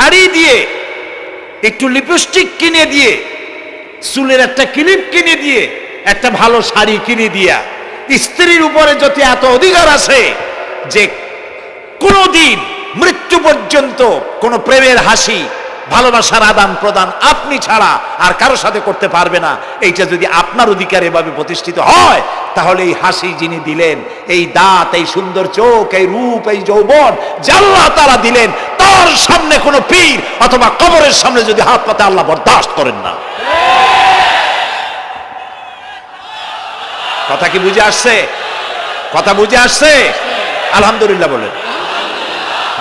শাড়ি দিয়ে, একটু লিপস্টিক কিনে দিয়ে, চুলের একটা ক্লিপ কিনে দিয়ে, একটা ভালো শাড়ি কিনে দিয়া স্ত্রীর উপরে যদি এত অধিকার আছে যে কোনদিন মৃত্যু পর্যন্ত কোন প্রেমের হাসি, ভালোবাসার আদান প্রদান আপনি ছাড়া আর কারো সাথে করতে পারবে না, এইটা যদি আপনার অধিকার এভাবে প্রতিষ্ঠিত হয়, তাহলে এই হাসি যিনি দিলেন, এই দাঁত, এই সুন্দর চোখ, এই রূপ, এই যৌবন আল্লাহ তাআলা দিলেন, তার সামনে কোনো পীর অথবা কবরের সামনে যদি হাত পাতে আল্লাহ বরদাস্ত করেন না। কথা কি বুঝে আসছে? কথা বুঝে আসছে? আলহামদুলিল্লাহ বলেন।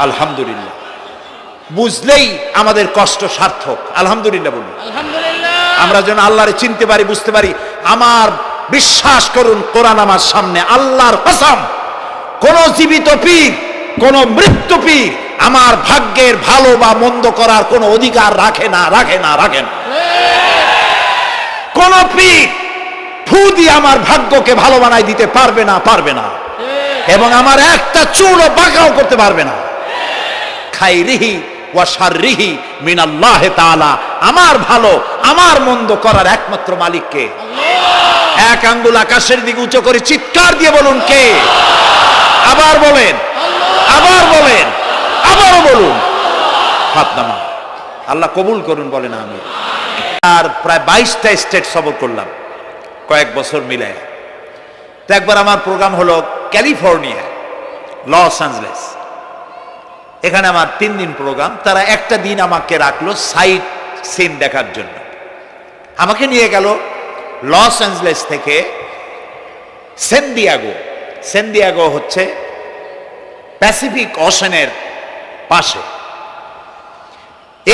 আলহামদুলিল্লাহ। বুঝলেই আমাদের কষ্ট সার্থক। আলহামদুলিল্লাহ বলুন। আমরা যেন আল্লাহরে চিনতে পারি, বুঝতে পারি। আমার বিশ্বাস করুন, কোরআন আমার সামনে, আল্লাহর কসম, কোন জীবিত পীর, কোন মৃত্যু পীর আমার ভাগ্যের ভালো বা মন্দ করার কোন অধিকার রাখে না, রাখে না, রাখে না। কোন পীর ফু দিয়ে আমার ভাগ্যকে ভালো বানাই দিতে পারবে না, পারবে না, এবং আমার একটা চুলও বাঁকাও করতে পারবে না। খাইরিহি ওয়া শাররিহি মিনাল্লাহি তাআলা। আমার ভালো, আমার মন্দ করার একমাত্র মালিক কে? আল্লাহ। এক আঙ্গুল আকাশের দিকে উঁচু করে চিৎকার দিয়ে বলুন, কে? আবার বলেন, আবার বলেন, আবারও বলুন। হাত নামান। আল্লাহ কবুল করুন, বলেন আমি। আর প্রায় 22টা স্টেট সফর করলাম কয়েক বছর মিলায়। তো একবার আমার প্রোগ্রাম হলো ক্যালিফোর্নিয়া, লস অ্যাঞ্জেলেস। এখানে আমার 3 দিন প্রোগ্রাম। তারা একটা দিন আমাকে রাখলো সাইট সিন দেখার জন্য। আমাকে নিয়ে গেল লস অ্যাঞ্জেলেস থেকে সান দিয়েগো। সান দিয়েগো হচ্ছে প্যাসিফিক ওশানের পাশে।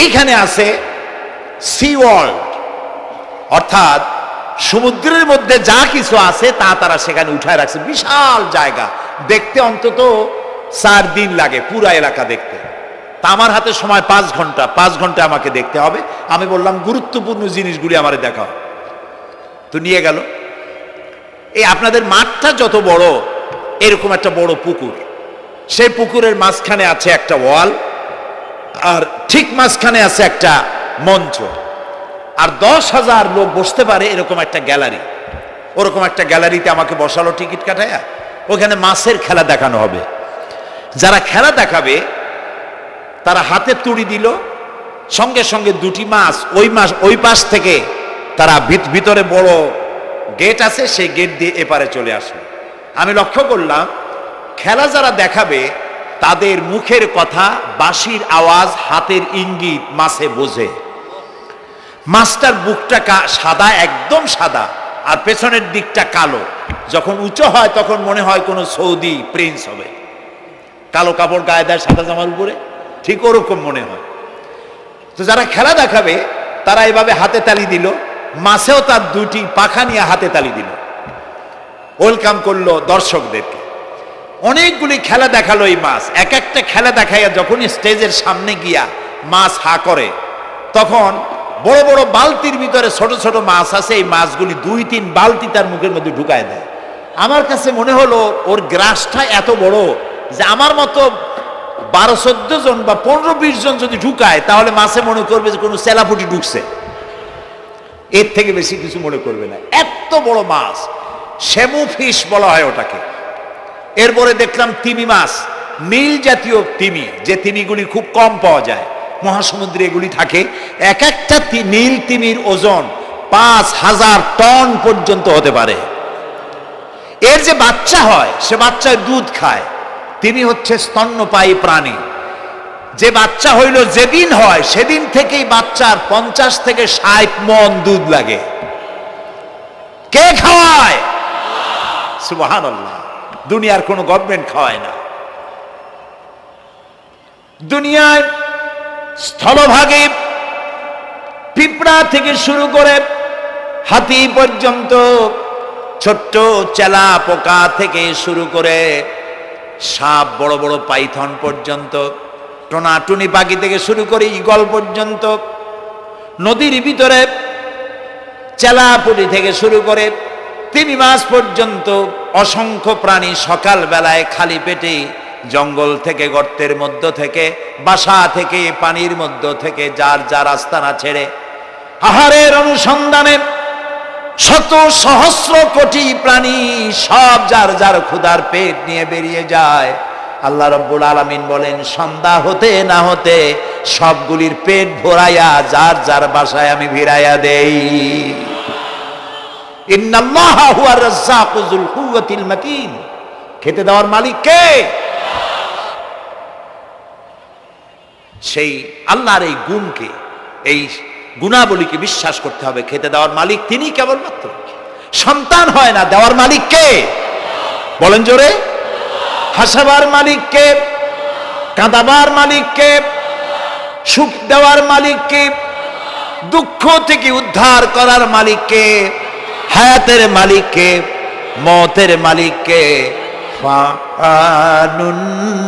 এইখানে আছে সি ওয়ার্ল্ড, অর্থাৎ সমুদ্রের মধ্যে যা কিছু আছে তা তারা সেখানে উঠায় রাখছে। বিশাল জায়গা, দেখতে অন্তত 4 দিন লাগে পুরা এলাকা দেখতে। তা আমার হাতে সময় 5 ঘন্টা। 5 ঘন্টা আমাকে দেখতে হবে। আমি বললাম গুরুত্বপূর্ণ জিনিসগুলি আমার দেখাও। তো নিয়ে গেল। এই আপনাদের মাঠটা যত বড়, এরকম একটা বড় পুকুর। সেই পুকুরের মাঝখানে আছে একটা ওয়াল, আর ঠিক মাঝখানে আছে একটা মঞ্চ, আর 10,000 লোক বসতে পারে এরকম একটা গ্যালারি। ওরকম একটা গ্যালারিতে আমাকে বসালো টিকিট কাটায়া। ওখানে মাছের খেলা দেখানো হবে। যারা খেলা দেখাবে তারা হাতে তুড়ি দিল, সঙ্গে সঙ্গে 2টি মাছ ওই পাশ থেকে তারা ভিতরে বড় গেট আছে, সেই গেট দিয়ে এপারে চলে আসলো। আমি লক্ষ্য করলাম খেলা যারা দেখাবে তাদের মুখের কথা, বাঁশির আওয়াজ, হাতের ইঙ্গিত মাছে বোঝে। মাছটার বুকটা সাদা, একদম সাদা, আর পেছনের দিকটা কালো। যখন উঁচু হয় তখন মনে হয় কোনো সৌদি প্রিন্স হবে। কালো কাপড় গায়ে দেয় সাদা জামার উপরে, ঠিক ওরকম মনে হয়। তো যারা খেলা দেখাবে তারা এভাবে হাতে তালি দিল, মাছেও তার 2টি পাখা নিয়ে হাতে তালি দিল, ওয়েলকাম করলো দর্শকদেরকে। অনেকগুলি খেলা দেখালো এই মাছ। এক একটা খেলা দেখাইয়া যখন স্টেজের সামনে গিয়া মাছ হা করে, তখন বড় বড় বালতির ভিতরে ছোট ছোট মাছ আছে। এই মাছগুলি 2-3 বালতি তার মুখের মধ্যে ঢুকায় দেয়। আমার কাছে মনে হলো ওর গ্রাসটা এত বড় যে আমার মতো 12-14 জন বা 15-20 জন যদি ঢুকায়, তাহলে মাছে মনে করবে যে কোনো সেলাপুটি ঢুকছে, এর থেকে বেশি কিছু মনে করবে না। এত বড় মাছ, শ্যামু ফিশ বলা হয় ওটাকে। এরপরে দেখলাম তিমি মাছ, নীল জাতীয় তিমি, যে তিমিগুলি খুব কম পাওয়া যায় মহাসমুদ্রে, এগুলি থাকে। এক একটা নীল তিমির ওজন 5,000 টন পর্যন্ত হতে পারে। এর যে বাচ্চা হয় সে বাচ্চার দুধ খায়। তিমি হচ্ছে স্তন্যপায়ী প্রাণী। যে বাচ্চা হইল যেদিন হয় সেদিন থেকেই বাচ্চার 50 থেকে 60 মণ দুধ লাগে। কে খাওয়ায়? সুবহানাল্লাহ। দুনিয়ার কোনো গভর্নমেন্ট খাওয়ায় না। দুনিয়ায় স্থলভাগে পিঁপড়া থেকে শুরু করে হাতি পর্যন্ত, ছোট্ট চেলা পোকা থেকে শুরু করে সাপ, বড় বড় পাইথন পর্যন্ত, টোনাটুনি পাখি থেকে শুরু করে ঈগল পর্যন্ত, নদীর ভিতরে চেলাপুটি থেকে শুরু করে তিমি মাছ পর্যন্ত অসংখ্য প্রাণী সকাল বেলায় খালি পেটে জঙ্গল থেকে, গর্তের মধ্য থেকে, বাসা থেকে, পানির মধ্য থেকে যার যার আস্তানা ছেড়ে আহারের অনুসন্ধানে শত সহস্র কোটি প্রাণী সব যার যার ক্ষুধার পেট নিয়ে বেরিয়ে যায়। আল্লাহ রাব্বুল আলামিন বলেন, সন্ধ্যা হতে না হতে সবগুলির পেট ভরাইয়া যার যার বাসায় আমি ভিড়াইয়া দেই। ইন্নাল্লাহা হুয়ার রাজ্জাকু যুল কুওয়াতিল মাতিন। খেতে দেওয়ার মালিক কে? সেই আল্লাহর এই গুণকে, এই গুণাবলীকে বিশ্বাস করতে হবে। খেতে দেওয়ার মালিক তিনি কেবলমাত্র। সন্তান হয় না, দেওয়ার মালিক কে? বলেন জোরে। হাসাবার মালিক কে? কাঁদাবার মালিক কে? সুখ দেওয়ার মালিক কে? দুঃখ থেকে উদ্ধার করার মালিক কে? হায়াতের মালিক কে? মওতের মালিক কে? ফাআলুন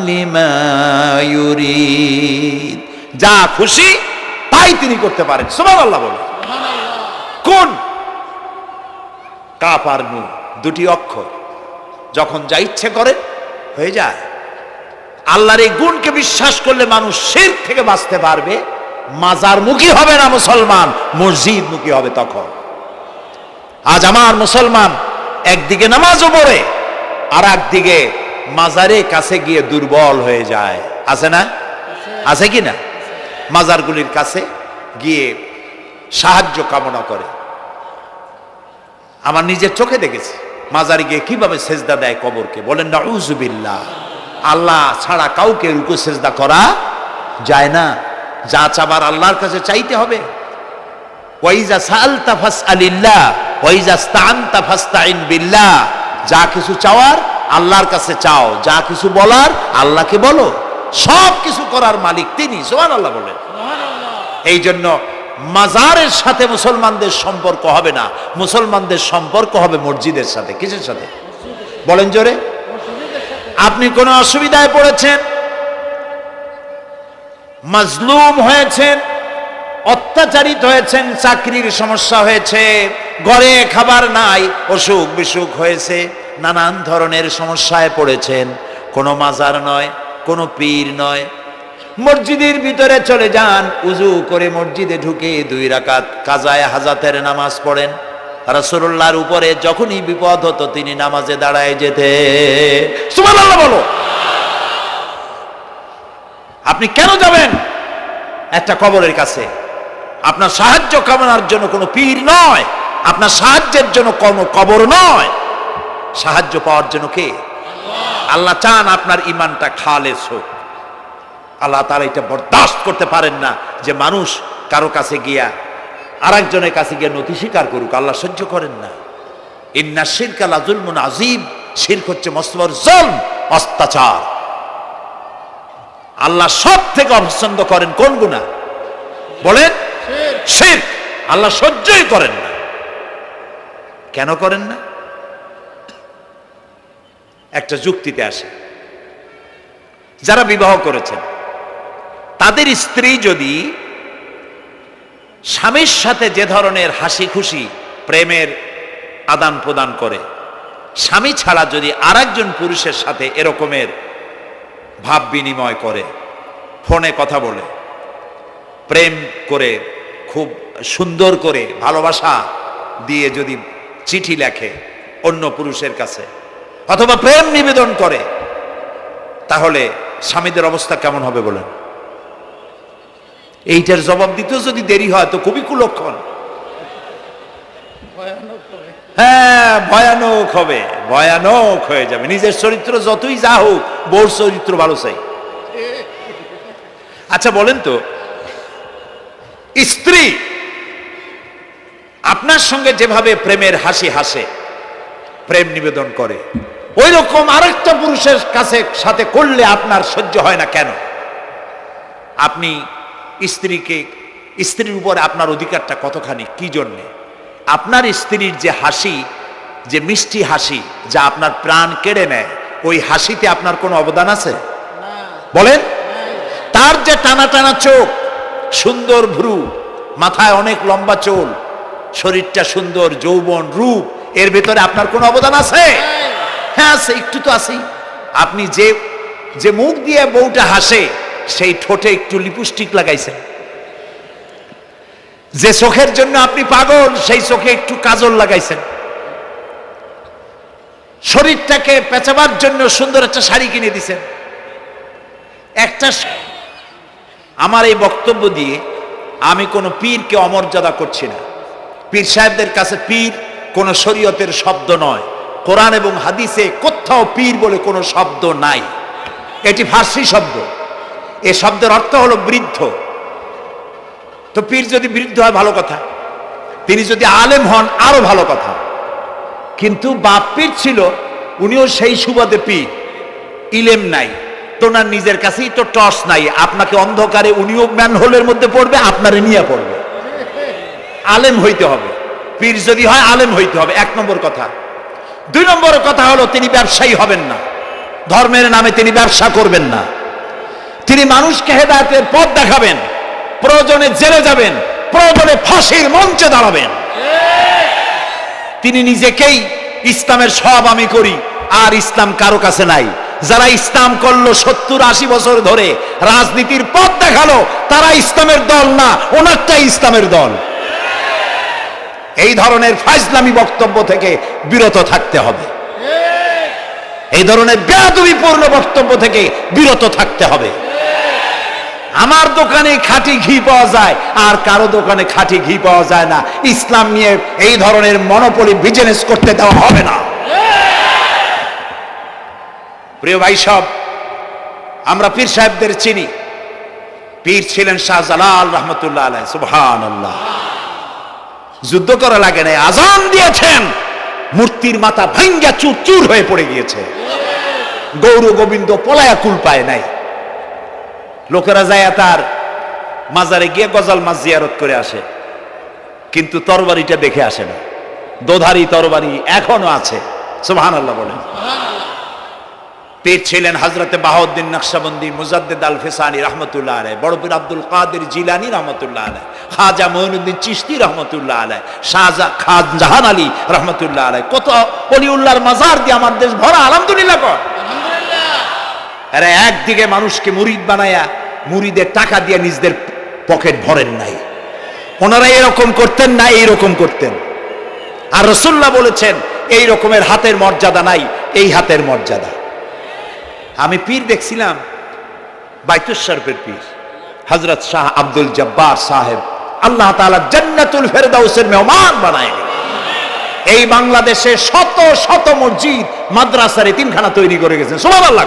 লিমা ইউরিদ। যা খুশি তাই তিনি করতে পারেন। সুবহানাল্লাহ বলেন। কোন? কাফ আর নুন, দুটি অক্ষর। যখন যা ইচ্ছে করে হয়ে যায়। আল্লাহর এই গুণকে বিশ্বাস করলে মানুষ শিরক থেকে বাঁচতে পারবে। মাজার মুখী হবে না মুসলমান, মসজিদ মুখী হবে তখন। আজ আমার মুসলমান একদিকে নামাজও পড়ে আর একদিকে মাজারের কাছে গিয়ে দুর্বল হয়ে যায়। আছে না? আছে কি না? মাজারগুলির কাছে গিয়ে সাহায্য কামনা করে। আমার নিজের চোখে দেখেছি মাজারে গিয়ে কিভাবে সেজদা দেয় কবরকে। বলেন নাউযুবিল্লাহ। আল্লাহ ছাড়া কাউকে রুকু সেজদা করা যায় না। যা চাবার আল্লাহর কাছে চাইতে হবে। ওয়াইজা সাআলতা ফাসআলিল্লাহ ওয়াইজা ইসতাআনতা ফাসতাইন বিল্লাহ। যা কিছু চাওয়ার আল্লাহর কাছে চাও, যা কিছু বলার আল্লাহকে বলো। সব কিছু করার মালিক তিনি। সুবহানাল্লাহ বলেন। এই জন্য মাজারের সাথে মুসলমানদের সম্পর্ক হবে না, মুসলমানদের সম্পর্ক হবে মসজিদের সাথে। কিসের সাথে? বলেন জোরে। আপনি কোন অসুবিধায় পড়েছেন, মাজলুম হয়েছেন, অত্যাচারিত হয়েছেন, চাকরির সমস্যা হয়েছে, ঘরে খাবার নাই, অসুখ বিসুখ হয়েছে, নানান ধরনের সমস্যায় পড়েছেন, কোনো মাজার নয়, কোনো পীর নয়, মসজিদের ভিতরে চলে যান, উজু করে মসজিদে ঢুকে 2 রাকাত কাজায়ে হাজাতের নামাজ পড়েন। রাসূলুল্লাহর উপরে যখনই বিপদ হতো তিনি নামাজে দাঁড়ায় যেতেন। সুবহানাল্লাহ বলো। আপনি কেন যাবেন একটা কবরের কাছে? আপনার সাহায্য কামনার জন্য কোনো পীর নয়, আপনার সাহায্যের জন্য কোনো কবর নয়। সাহায্য পাওয়ার জন্য কে? আল্লাহ চান আপনার ঈমানটা খালেস হোক। আল্লাহ তাআলা এটা বরদাস্ত করতে পারেন না যে মানুষ কারো কাছে গিয়া আরেকজনের কাছে গিয়ে নথি স্বীকার করুক। আল্লাহ সহ্য করেন না। ইন্না শিরকা লাযুলমুন আযীম। শিরক হচ্ছে মস্ত বড় জুলম, অত্যাচার। আল্লাহ সব থেকে অপছন্দ করেন কোন গুনাহ? বলেন শিরক। আল্লাহ সহ্যই করেন না। কেন করেন না? একটা যুক্তিতে আসে। যারা বিবাহ করেছেন তাদের স্ত্রী যদি স্বামীর সাথে যে ধরনের হাসি খুশি প্রেমের আদান প্রদান করে, স্বামী ছাড়া যদি আরেকজন পুরুষের সাথে এরকমের ভাব বিনিময় করে, ফোনে কথা বলে, প্রেম করে, খুব সুন্দর করে ভালোবাসা দিয়ে যদি চিঠি লেখে অন্য পুরুষের কাছে অথবা প্রেম নিবেদন করে, তাহলে স্বামীদের অবস্থা কেমন হবে বলেন? এইটার জবাব দিতেও যদি দেরি হয় তো খুবই কুলক্ষণ। হ্যাঁ, ভয়ানক হবে, ভয়ানক হয়ে যাবে। নিজের চরিত্র যতই যা হোক, বউর চরিত্র ভালো চাই। আচ্ছা বলেন তো, স্ত্রী আপনার সঙ্গে যেভাবে প্রেমের হাসি হাসে, প্রেম নিবেদন করে, ওই রকম আরেকটা পুরুষের কাছে সাথে করলে আপনার সহ্য হয় না কেন? আপনি স্ত্রীর উপরে আপনার অধিকারটা কতখানি, কি জন্যে? আপনার স্ত্রীর যে হাসি, যে মিষ্টি হাসি, যা আপনার প্রাণ কেড়ে নেয়, ওই হাসিতে আপনার কোনো অবদান আছে? বলেন। তার যে টানা টানা চোখ, সুন্দর ভ্রু, মাথায় অনেক লম্বা চুল, শরীরটা সুন্দর, যৌবন, রূপ, এর ভেতরে আপনার কোনো অবদান আছে? হ্যাঁ আছে, একটু তো আছেই। আপনি যে যে মুখ দিয়ে বউটা হাসে সেই ঠোঁটে একটু লিপস্টিক লাগাইছেন, যে চোখের জন্য আপনি পাগল সেই চোখে একটু কাজল লাগাইছেন, শরীরটাকে পেঁচাবার জন্য সুন্দর একটা শাড়ি কিনে দিছেন। আমার এই বক্তব্য দিয়ে আমি কোনো পীরকে অমর্যাদা করছি না। পীর সাহেবদের কাছে পীর কোনো শরীয়তের শব্দ নয়, কোরআন এবং হাদিসে কোথাও পীর বলে কোনো শব্দ নাই, এটি ফার্সি শব্দ। এই শব্দের অর্থ হলো বৃদ্ধ। তো পীর যদি বৃদ্ধ হয় ভালো কথা, তিনি যদি আলেম হন আরো ভালো কথা। কিন্তু বাপ পীর ছিল, উনিও সেই সুবাদে পীর, ইলেম নাই তো, না নিজের কাছেই তো টর্চ নাই, আপনাকে অন্ধকারে উনিও ম্যানহোলের মধ্যে পড়বে, আপনারে নিয়ে পড়বে। আলেম হইতে হবে, পীর যদি হয় আলেম হইতে হবে, 1 নম্বর কথা। 2 নম্বর কথা হলো তিনি ব্যবসায়ী হবেন না, ধর্মের নামে তিনি ব্যবসা করবেন না, তিনি মানুষকে হেদায়েতের পথ দেখাবেন, প্রয়োজনে জেলে যাবেন, প্রয়োজনে ফাঁসির মঞ্চে দাঁড়াবেন। তিনি নিজেকেই ইসলামের সব আমি করি, আর ইসলাম কারো কাছে নাই। যারা ইসলাম করলো 70-80 বছর ধরে, রাজনীতির পথ দেখালো, তারা ইসলামের দল না, ওনারটাই ইসলামের দল। এই ধরনের ফাজলামি বক্তব্য থেকে বিরত থাকতে হবে, এই ধরনের বেয়াদবিপূর্ণ বক্তব্য থেকে বিরত থাকতে হবে। আমার দোকানে খাঁটি ঘি পাওয়া যায়, আর কারো দোকানে খাঁটি ঘি পাওয়া যায় না। ইসলাম নিয়ে এই ধরনের মনোপলি বিজনেস করতে দেওয়া হবে না। প্রিয় ভাই সব, আমরা পীর সাহেবদের চিনি। পীর ছিলেন শাহজালাল রহমতুল্লাহ আলাইহি, সুবহানাল্লাহ। যুদ্ধ করা লাগে না, আজান দিয়েছেন, মূর্তির মাথা ভাঙ্গা চুর চুর হয়ে পড়ে গিয়েছে। গৌর গোবিন্দ পলায়া কুল পায় নাই। লোকেরা যায় তার মাজারে গিয়ে গজাল মাছ জিয়ারত করে আসে, কিন্তু তরবারিটা দেখে আসে না। দোধারি তরবারি এখনো আছে, সুবহানাল্লাহ বলেন। পীর ছিলেন হযরতে বাহাউদ্দিন নকশবন্দি, মুজাদ্দিদ আল ফিসানি রহমতুল্লাহ আলাইহি, বড় পীর আব্দুল কাদের জিলানী রহমতুল্লাহ আলাইহি, খাজা মঈনুদ্দিন চিশতি রহমতুল্লাহ আলাইহি, খানজাহান আলী রহমতুল্লাহ আলাইহি। কত ওলিউল্লাহর মাজার দিয়ে আমার দেশ ভরা, আলহামদুলিল্লাহ কর। আরে একদিকে মানুষকে মুরিদ বানায়া মুরিদের টাকা দিয়ে নিজেদের পকেট ভরেন নাই। ওনারা এরকম করতেন না, এইরকম করতেন। আর রাসূলুল্লাহ বলেছেন এই রকমের হাতের মর্যাদা নাই, এই হাতের মর্যাদা। আমি পীর দেখছিলাম, বাইতুল শরীফের পীর হযরত শাহ আব্দুল জব্বার সাহেব, আল্লাহ তাআলা জান্নাতুল ফেরদাউসের মেহমান বানায়। এই বাংলাদেশে শত শত মসজিদ, মাদ্রাসার এতিমখানা তৈরি করে গেছেন, সুবহানাল্লাহ।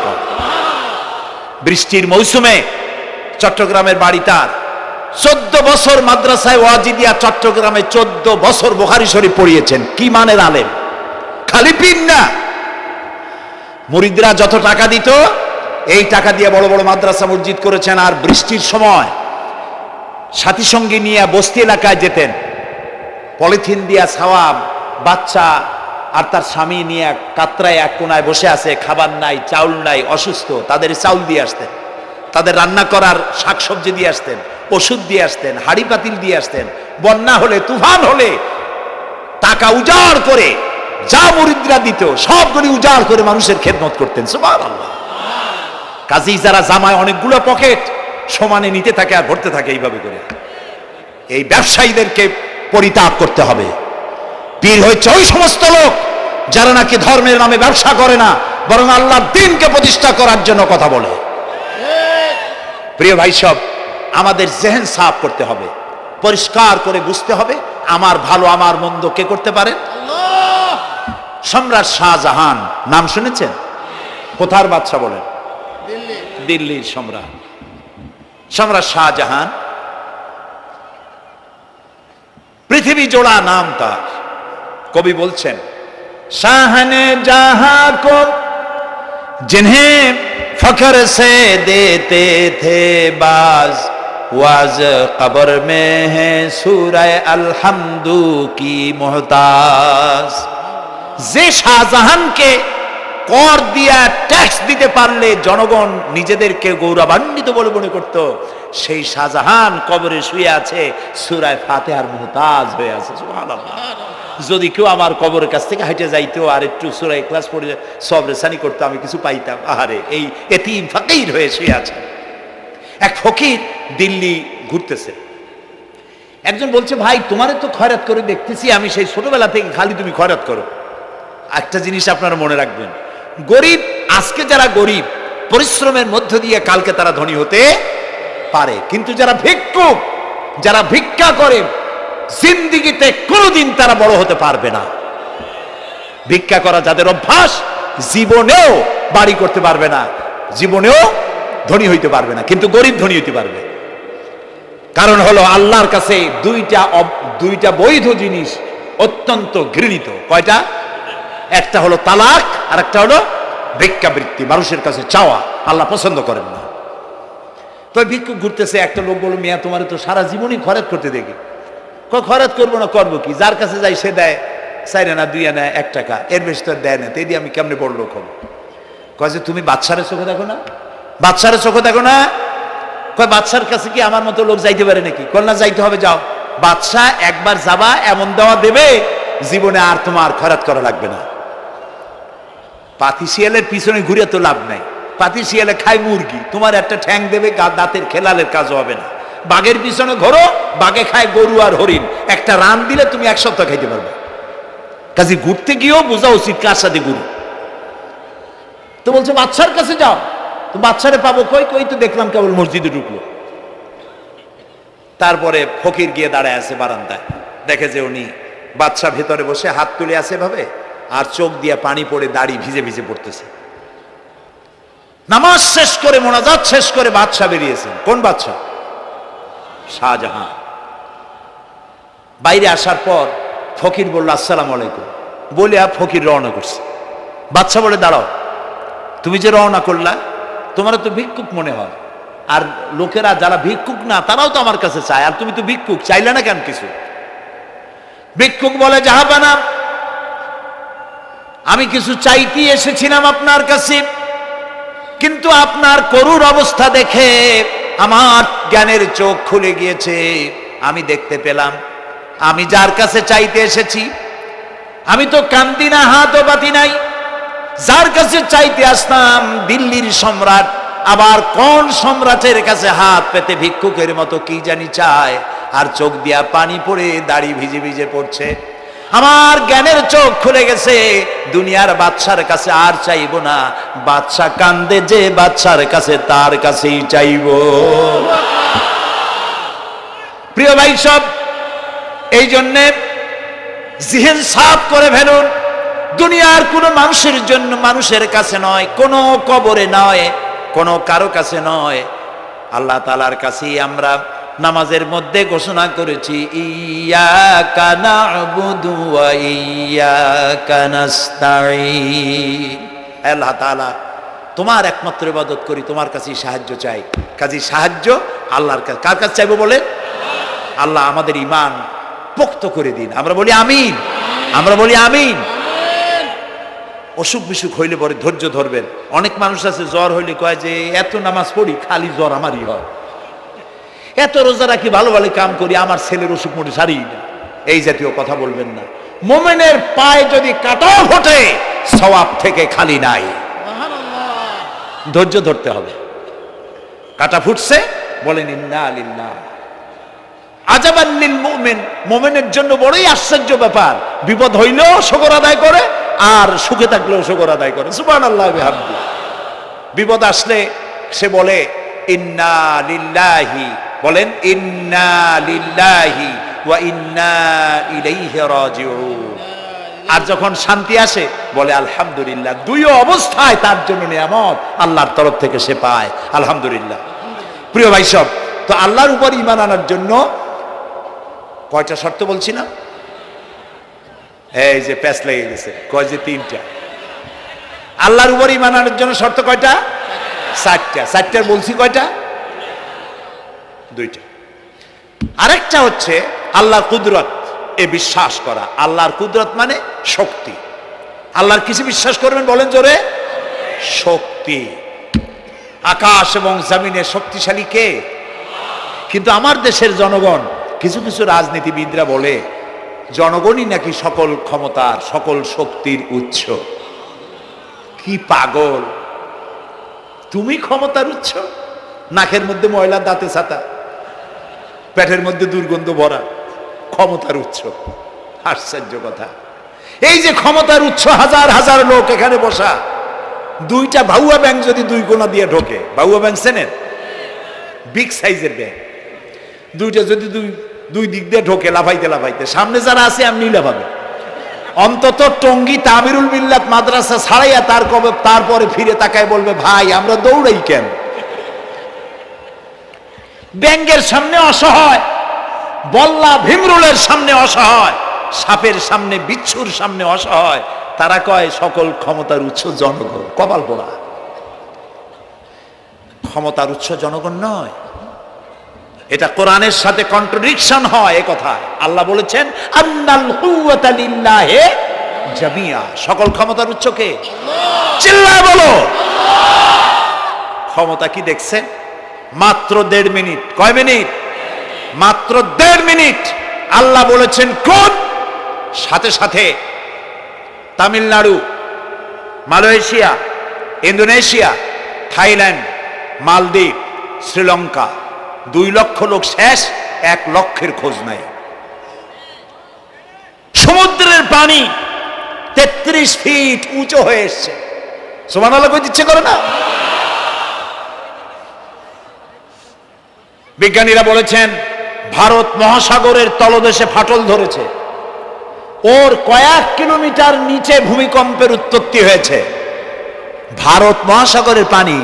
বৃষ্টির মৌসুমে চট্টগ্রামের বাড়ি তার, 14 বছর মাদ্রাসায় ওয়াজিদিয়া চট্টগ্রামে 14 বছর বুখারী শরীফ পড়িয়েছেন। কি মানের আলেম, খালি পীর না। মুরিদরা যত টাকা দিত, এই টাকা দিয়ে বড় বড় মাদ্রাসা মসজিদ করেছেন। আর বৃষ্টির সময় সাথী সঙ্গী নিয়ে বস্তি এলাকায় যেতেন, পলিথিন দিয়া ছাওয়া, বাচ্চা আর তার স্বামী নিয়ে কাতরায় এক কোনায় বসে আছে, খাবার নাই, চাউল নাই, অসুস্থ, তাদের চাউল দিয়ে আসতেন, তাদের রান্না করার শাকসবজি দিয়ে আসতেন, ওষুধ দিয়ে আসতেন, হাড়ি পাতিল দিয়ে আসতেন। বন্যা হলে, তুফান হলে টাকা উজাড় করে যা মুরিদরা দিত সবগুলি উজাড় করে মানুষের খেদমত করতেন, সুবহানাল্লাহ। কাজী যারা জামায় অনেকগুলো পকেট সমানে নিতে থাকে আর ভরতে থাকে এইভাবে করে, এই ব্যবসায়ীদেরকে পরিত্যাগ করতে হবে। পীর হচ্ছে ওই সমস্ত লোক যারা নাকি ধর্মের নামে ব্যবসা করে না, বরং আল্লাহর দ্বীনকে প্রতিষ্ঠা করার জন্য কথা বলে। প্রিয় ভাই সব, আমাদের জেহেন সাফ করতে হবে, পরিষ্কার করে বুঝতে হবে আমার ভালো আমার মন্দ কে করতে পারেন? সম্রাট শাহজাহান নাম শুনেছেন? কোথার বাদশা বলেন? দিল্লির সম্রাট। সম্রাট শাহজাহান, পৃথিবী জোড়া নাম তার। কবি বলছেন, শাহনে জাহাं को जिन्हें फख्र से देते थे बाज, वाज कब्र में है सूरह अलहम्दु की मोहताज। যে শাহজাহানকে কর দিয়া ট্যাক্স দিতে পারলে জনগণ নিজেদেরকে গৌরবান্বিত বলে মনে করত, সেই শাহজাহান কবরে শুয়ে আছে, সূরা ফাতিহার মুহতাজ হয়ে আছে, সুবহানাল্লাহ। যদি কেউ আমার কবরের কাছ থেকে হাইটে যাইতো আর একটু সূরা ইখলাস পড়ে সবরেসানি করতো, আমি কিছু পাইতাম। আহারে, এই এতিম ফকির হয়ে শুয়ে আছে। এক ফকির দিল্লি ঘুরতেছে, একজন বলছে, ভাই তোমারে তো খয়রাত করে দেখতেছি আমি সেই ছোটবেলা থেকে, খালি তুমি খয়রাত করো। একটা জিনিস আপনারা মনে রাখবেন, গরিব, আজকে যারা গরিব পরিশ্রমের মধ্য দিয়ে কালকে তারা ধনী হতে পারে, কিন্তু যারা ভিক্ষুক, যারা ভিক্ষা করে, জিন্দেগিতে কোনোদিন তারা বড় হতে পারবে না। ভিক্ষা করা যাদের অভ্যাস, জীবনেও বাড়ি করতে পারবে না, জীবনেও ধনী হইতে পারবে না, কিন্তু গরিব ধনী হইতে পারবে। কারণ হলো আল্লাহর কাছে দুইটা বৈধ জিনিস অত্যন্ত ঘৃণিত। কয়টা? একটা হলো তালাক, আর একটা হলো ভিক্ষাবৃত্তি, মানুষের কাছে চাওয়া। আল্লাহ পছন্দ করেন না। তো ভিক্ষুক ঘুরতেছে, একটা লোক বলল, মিয়া তোমার তো সারা জীবনই খরচ করতে দেখি। খরচ করবো না, করবো কি? যার কাছে যাই সে দেয় 4 আনা 2 আনা 1 টাকা, এর বেশি তো দেয় না। তেদি আমি কেমনে বড় লোক হবো? কয় যে তুমি বাদশারে চোখে দেখো না, বাদশারে চোখে দেখো না। কয় বাদশার কাছে কি আমার মতো লোক যাইতে পারে নাকি? কল না, যাইতে হবে, যাও। বাদশা একবার যাবা, এমন দেওয়া দেবে জীবনে আর তোমার খরচ করা লাগবে না। পাতি শিয়ালের পিছনে ঘুরে তো লাভ নাই। পাতি শিয়ালে খায় মুরগি, তোমার একটা ঠ্যাং দেবে, দাঁতের খেলালের কাজ হবে না। বাঘের পিছনে ঘোরো, বাঘে খায় গরু আর হরিণ, একটা রান দিলে তুমি 1 সপ্তাহ খাইতে পারবে। কাজে ঘুরতে গিয়েও বোঝা উচিত কার সাথে ঘুরো। তো বলছে বাদশার কাছে যাও। তো বাদশারে পাবো কই? কই তো দেখলাম কেবল মসজিদে ঢুকলো। তারপরে ফকির গিয়ে দাঁড়ায় আছে বারান্দায়, দেখে যে উনি বাদশা ভেতরে বসে হাত তুলে আছে ভাবে, আর চোখ দিয়ে পানি পড়ে দাড়ি ভিজে ভিজে পড়তেছে। নামাজ শেষ করে, মোনাজাত শেষ করে বাদশা বেরিয়েছেন। কোন বাদশা? শাহজাহান। বাইরে আসার পর ফকির বলল, আসসালামু আলাইকুম বলে ফকির রওনা করছে। বাদশা বলে, দাঁড়াও, তুমি যে রওনা করলা, তোমার তো ভিক্ষুক মনে হয়, আর লোকেরা যারা ভিক্ষুক না তারাও তো আমার কাছে চায়, আর তুমি তো ভিক্ষুক, চাইলে না কেন কিছু? ভিক্ষুক বলে, জাহাপানা, আমি কিছু চাইতে এসেছিলাম আপনার কাছে, কিন্তু আপনার করুণ অবস্থা দেখে আমার জ্ঞানের চোখ খুলে গিয়েছে। আমি দেখতে পেলাম আমি যার কাছে চাইতে এসেছি, আমি তো কান্দি না, হাতও বাতি নাই। যার কাছে চাইতে আসতাম দিল্লির সম্রাট, আবার কোন সম্রাটের কাছে হাত পেতে ভিক্ষুকের মতো কি জানি চায়, আর চোখ দিয়া পানি পড়ে দাড়ি ভিজে ভিজে পড়ছে। আমার জ্ঞানের চোখ খুলে গেছে, দুনিয়ার বাদশার কাছে আর চাইবো না। বাদশা কান্দে যে বাদশার কাছে, তার কাছেই চাইব। প্রিয় ভাই সব, এই জন্যে জিহেন সাফ করে ফেলুন। দুনিয়ার কোনো মানুষের জন্য, মানুষের কাছে নয়, কোনো কবরে নয়, কোনো কারো কাছে নয়, আল্লাহ তাআলার কাছেই আমরা নামাজের মধ্যে ঘোষণা করেছি, ইয়্যাকা না'বুদু ওয়া ইয়্যাকা নাস্তাঈন। আল্লাহ তাআলা, তোমার একমাত্র ইবাদত করি, তোমার কাছেই সাহায্য চাই। কাজেই সাহায্য আল্লাহর কাছে। কার কাছে চাইবো বলে? আল্লাহ আমাদের ঈমান পোক্ত করে দিন। আমরা বলি আমিন, আমরা বলি আমিন। অসুখ বিসুখ হইলে পরে ধৈর্য ধরবেন। অনেক মানুষ আছে জ্বর হইলে কয় যে এত নামাজ পড়ি, খালি জ্বর আমারই হয়, এত রোজা রাখি, ভালো ভালো কাম করি, আমার ছেলের অসুখ মোটে সারি না। এই জাতীয় কথা বলবেন না। মোমেনের পায়ে যদি কাঁটাও ফোটে, সওয়াব থেকে খালি নাই। ধৈর্য ধরতে হবে। কাঁটা ফুটছে, বলেন ইন্না লিল্লাহ। আজাবান লিল মুমিন, মুমিনের জন্য বড়ই আশ্চর্য ব্যাপার, বিপদ হইলেও শুকর আদায় করে, আর সুখে থাকলেও শুকর আদায় করে। সুবহানাল্লাহ বিহামদি। বিপদ আসলে সে বলে ইন্না লিল্লাহি, বলেন ইন্না লিল্লাহি ওয়া ইন্না ইলাইহি রাজিউন। আর যখন শান্তি আসে বলে আলহামদুলিল্লাহ। দুই অবস্থায় তার জন্য নিয়ামত আল্লাহর তরফ থেকে সে পায়, আলহামদুলিল্লাহ। প্রিয় ভাই সব, তো আল্লাহর উপর ঈমান আনার জন্য কয়টা শর্ত বলছি না? এই যে প্যাচ লেগে গেছে, কয় যে 3টা। আল্লাহর উপর ঈমান আনার জন্য শর্ত কয়টা? 4টা। 4টার বলছি কয়টা? 2টা। আরেকটা হচ্ছে আল্লাহর কুদরত, এ বিশ্বাস করা। আল্লাহর কুদরত মানে শক্তি। আল্লাহর কিছু বিশ্বাস করবেন, বলেন জোরে? শক্তি। আকাশ এবং জমিনের শক্তিশালী কে? কিন্তু আমার দেশের জনগণ, কিছু কিছু রাজনীতিবিদরা বলে জনগণই নাকি সকল ক্ষমতার সকল শক্তির উৎস। কি পাগল! তুমি ক্ষমতার উৎস? নাকের মধ্যে ময়লা, দাঁতে ছাতা, পেটের মধ্যে দুর্গন্ধ ভরা, ক্ষমতার উৎস? আশ্চর্য কথা। এই যে ক্ষমতার উৎস, হাজার হাজার লোক এখানে বসা, দুইটা ভাউয়া ব্যাংক যদি দুই কোণা দিয়ে ঢোকে, ভাউয়া ব্যাংক চেনেন? বিগ সাইজের ব্যাংক, দুইটা যদি দুই দিক দিয়ে ঢোকে লাফাইতে লাফাইতে, সামনে যারা আছে এমনি লাফাবে। অন্তত টঙ্গী তামিরুল মিল্লাত মাদ্রাসা ছাড়াইয়া তারপরে ফিরে তাকায় বলবে, ভাই আমরা দৌড়াই কেন? ব্যাংকের সামনে অসহায়, বল্লা ভীমরুলের সামনে অসহায়, সাপের সামনে, বিচ্ছুর সামনে অসহায়, তারা কয় সকল ক্ষমতার উৎস জনগণ। কপাল পোড়া! ক্ষমতার উৎস জনগণ নয়। এটা কোরআনের সাথে কন্ট্রাডিকশন হয়। এ কথায় আল্লাহ বলেছেন, আন্নাল কুওয়াতা লিল্লাহি জামিয়া। সকল ক্ষমতার উৎস কে? চিল্লায় বলো। ক্ষমতা কি দেখছেন? মাত্র 1.5 মিনিট। কয় মিনিট? মাত্র 1.5 মিনিট। আল্লাহ বলেছেন কোন? সাথে সাথে তামিলনাড়ু, মালয়েশিয়া, ইন্দোনেশিয়া, থাইল্যান্ড, মালদ্বীপ, শ্রীলঙ্কা, 2 লক্ষ লোক শেষ, 1 লক্ষের খোঁজ নাই। সমুদ্রের পানি 33 ফিট উঁচু হয়ে এসছে। সুবহানাল্লাহ কই ইচ্ছে করে না? বিজ্ঞানীরা বলেছেন ভারত মহাসাগরের তলদেশে ফাটল ধরেছে, ওর কয়েক কিলোমিটার নিচে ভূমিকম্পের উৎপত্তি হয়েছে। ভারত মহাসাগরের পানি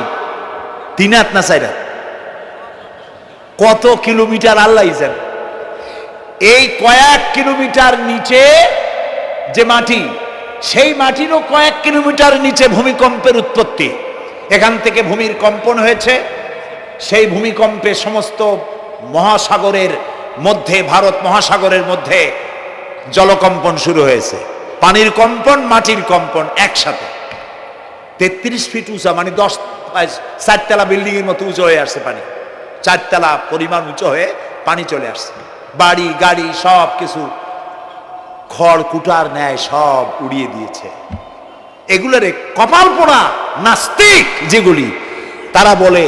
3 হাত না 4 হাত, কত কিলোমিটার আল্লাহ জানে। এই কয়েক কিলোমিটার নিচে যে মাটি, সেই মাটিরও কয়েক কিলোমিটার নিচে ভূমিকম্পের উৎপত্তি। এখান থেকে ভূমির কম্পন হয়েছে, সেই ভূমিকম্পে সমস্ত মহাসাগরের মধ্যে, ভারত মহাসাগরের মধ্যে জলকম্পন শুরু হয়েছে। পানির কম্পন, মাটির কম্পন একসাথে। 33 ফিট উঁচা, মানে 4 তলা বিল্ডিং এর মতো উঁচু হয়ে আসছে পানি। 4 তলা পরিমাণ উঁচু হয়ে পানি চলে আসছে। বাড়ি গাড়ি সব কিছু খড় কুটার ন্যায় সব উড়িয়ে দিয়েছে। এগুলোরে কপাল পোড়া নাস্তিক যেগুলি, তারা বলে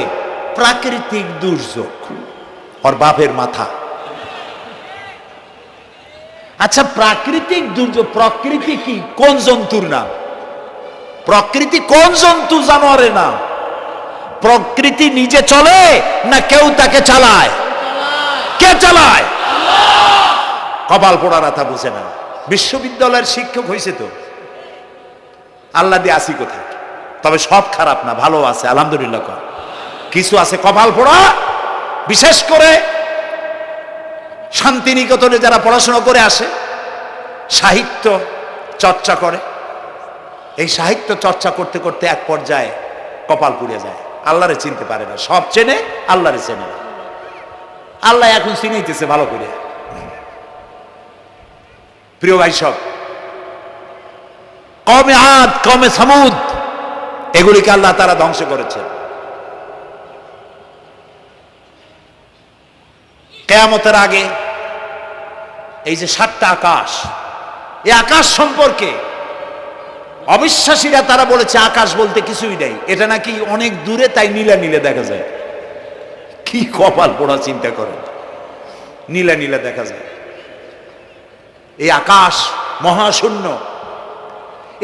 প্রাকৃতিক দুর্যোগ। ওর বাপের মাথা। আচ্ছা, প্রাকৃতিক দুর্যোগ, প্রকৃতি কি? কোন জন্তুর নাম? প্রকৃতি কোন জন্তু, জানোয়ারের নাম? প্রকৃতি নিজে চলে না কেউ তাকে চালায়? কে চালায়? কপাল পোড়া রাতা বুঝে না। বিশ্ববিদ্যালয়ের শিক্ষক হয়েছে তো, আল্লাহ দিয়ে আসি কোথায়? তবে সব খারাপ না, ভালো আছে আলহামদুলিল্লাহ। কিছু আছে কপাল পোড়া। বিশেষ করে শান্তিনিকেতনে যারা পড়াশোনা করে আসে, সাহিত্য চর্চা করে, এই সাহিত্য চর্চা করতে করতে এক পর্যায়ে কপাল পুড়ে যায়, আল্লাহরে চিনতে পারে না। সব চেনে, আল্লাহরে চেনে না। আল্লাহ এখন চিনাইতেছে ভালো করে। প্রিয় ভাই সব, কওমে আদ, কওমে সামুদ, এগুলিকে আল্লাহ তাআলা ধ্বংস করেছেন। কিয়ামতের আগে এই যে 7টা আকাশ, এই আকাশ সম্পর্কে অবিশ্বাসীরা তারা বলেছে আকাশ বলতে কিছুই নেই, এটা নাকি অনেক দূরে, তাই নীলা নীলে দেখা যায়। কি কপাল পোড়া চিন্তা করেন, নীলা নীলা দেখা যায়। এই আকাশ মহাশূন্য।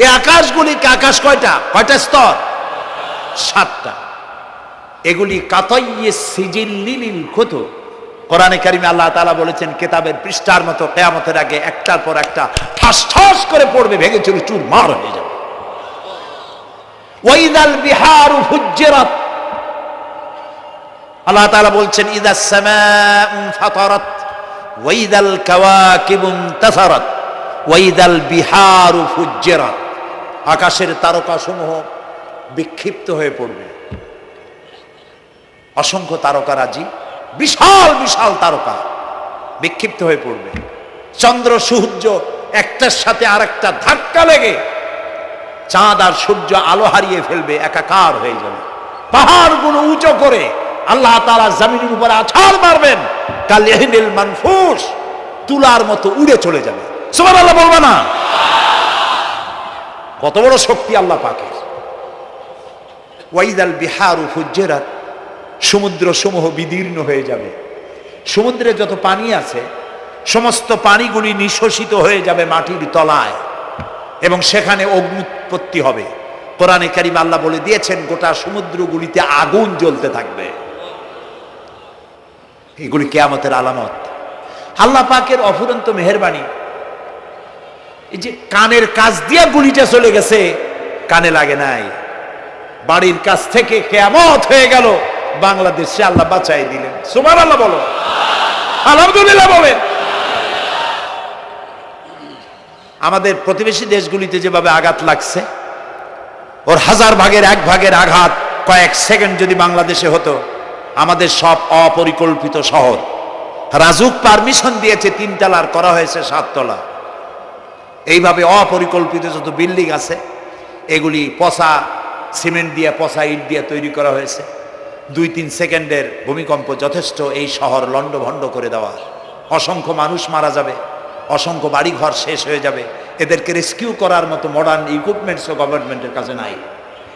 এই আকাশগুলিকে, আকাশ কয়টা? কয়টা স্তর? 7টা। এগুলি কাতাইয়ে সিজিল্লিল কুতুব। কোরআনে কারিমে আল্লাহ তাআলা বলেছেন কিতাবের পৃষ্ঠার মতো কিয়ামতের আগে একটার পর একটা ঠাস ঠাস করে পড়বে, ভেঙে চুরে চুরমার হয়ে যাবে। ওয়াইদাল বিহারু ফুজ্জিরাত, আল্লাহ তাআলা বলছেন ইদাস সামাউ ফাতারাত ওয়াইদাল কাওয়াকিবু ইনতাসারাত ওয়াইদাল বিহারু ফুজ্জিরাত। আকাশের তারকাসমূহ বিক্ষিপ্ত হয়ে পড়বে। অসংখ্য তারকারাজি, বিশাল বিশাল তারকা বিক্ষিপ্ত হয়ে পড়বে। চন্দ্র সূর্য একটার সাথে আরেকটা ধাক্কা লেগে চাঁদ আর সূর্য আলো হারিয়ে ফেলবে, একাকার হয়ে যাবে। পাহাড়গুলো উঁচু করে আল্লাহ তাআলা জমিনের উপরে আছাড় মারবেন, কাল ইহনিল মানফুস, তুলার মতো উড়ে চলে যাবে। সুবহানাল্লাহ বলবা না? কত বড় শক্তি আল্লাহ পাকের। ওয়াইদাল বিহারু ফুজ্জিরাত, সমুদ্র সমূহ বিদীর্ণ হয়ে যাবে। সমুদ্রে যত পানি আছে সমস্ত পানিগুলি নিঃশোষিত হয়ে যাবে মাটির তলায় এবং সেখানে অগ্নুৎপত্তি হবে। কোরআনে কারীম আল্লাহ বলে দিয়েছেন গোটা সমুদ্রগুলিতে আগুন জ্বলতে থাকবে। এগুলি কিয়ামতের আলামত। আল্লাহ পাকের অফুরন্ত মেহেরবানি। এই যে কানের কাছ দিয়ে গুলিটা চলে গেছে, কানে লাগে নাই, বাড়ির কাছ থেকে কিয়ামত হয়ে গেল, বাংলাদেশে আল্লাহ বাঁচাই দিলেন। সুবহানাল্লাহ বলো, আলহামদুলিল্লাহ বলেন। আমাদের প্রতিবেশী দেশগুলিতে যেভাবে আঘাত লাগছে, ওর 1000 ভাগের 1 ভাগের আঘাত কয়েক সেকেন্ড যদি বাংলাদেশে হতো, আমাদের সব অপরিকল্পিত শহর, রাজুক পারমিশন দিয়েছে 3 তলার, করা হয়েছে 7 তলা। এইভাবে অপরিকল্পিত যত বিল্ডিং আছে এগুলি পচা সিমেন্ট দিয়ে, পচা ইট দিয়ে তৈরি করা হয়েছে। 2-3 সেকেন্ডের ভূমিকম্প যথেষ্ট এই শহর লণ্ডভণ্ড করে দেওয়া। অসংখ্য মানুষ মারা যাবে, অসংখ্য বাড়িঘর শেষ হয়ে যাবে। এদেরকে রেস্কিউ করার মতো মডার্ন ইকুইপমেন্টসও গভর্নমেন্টের কাছে নাই।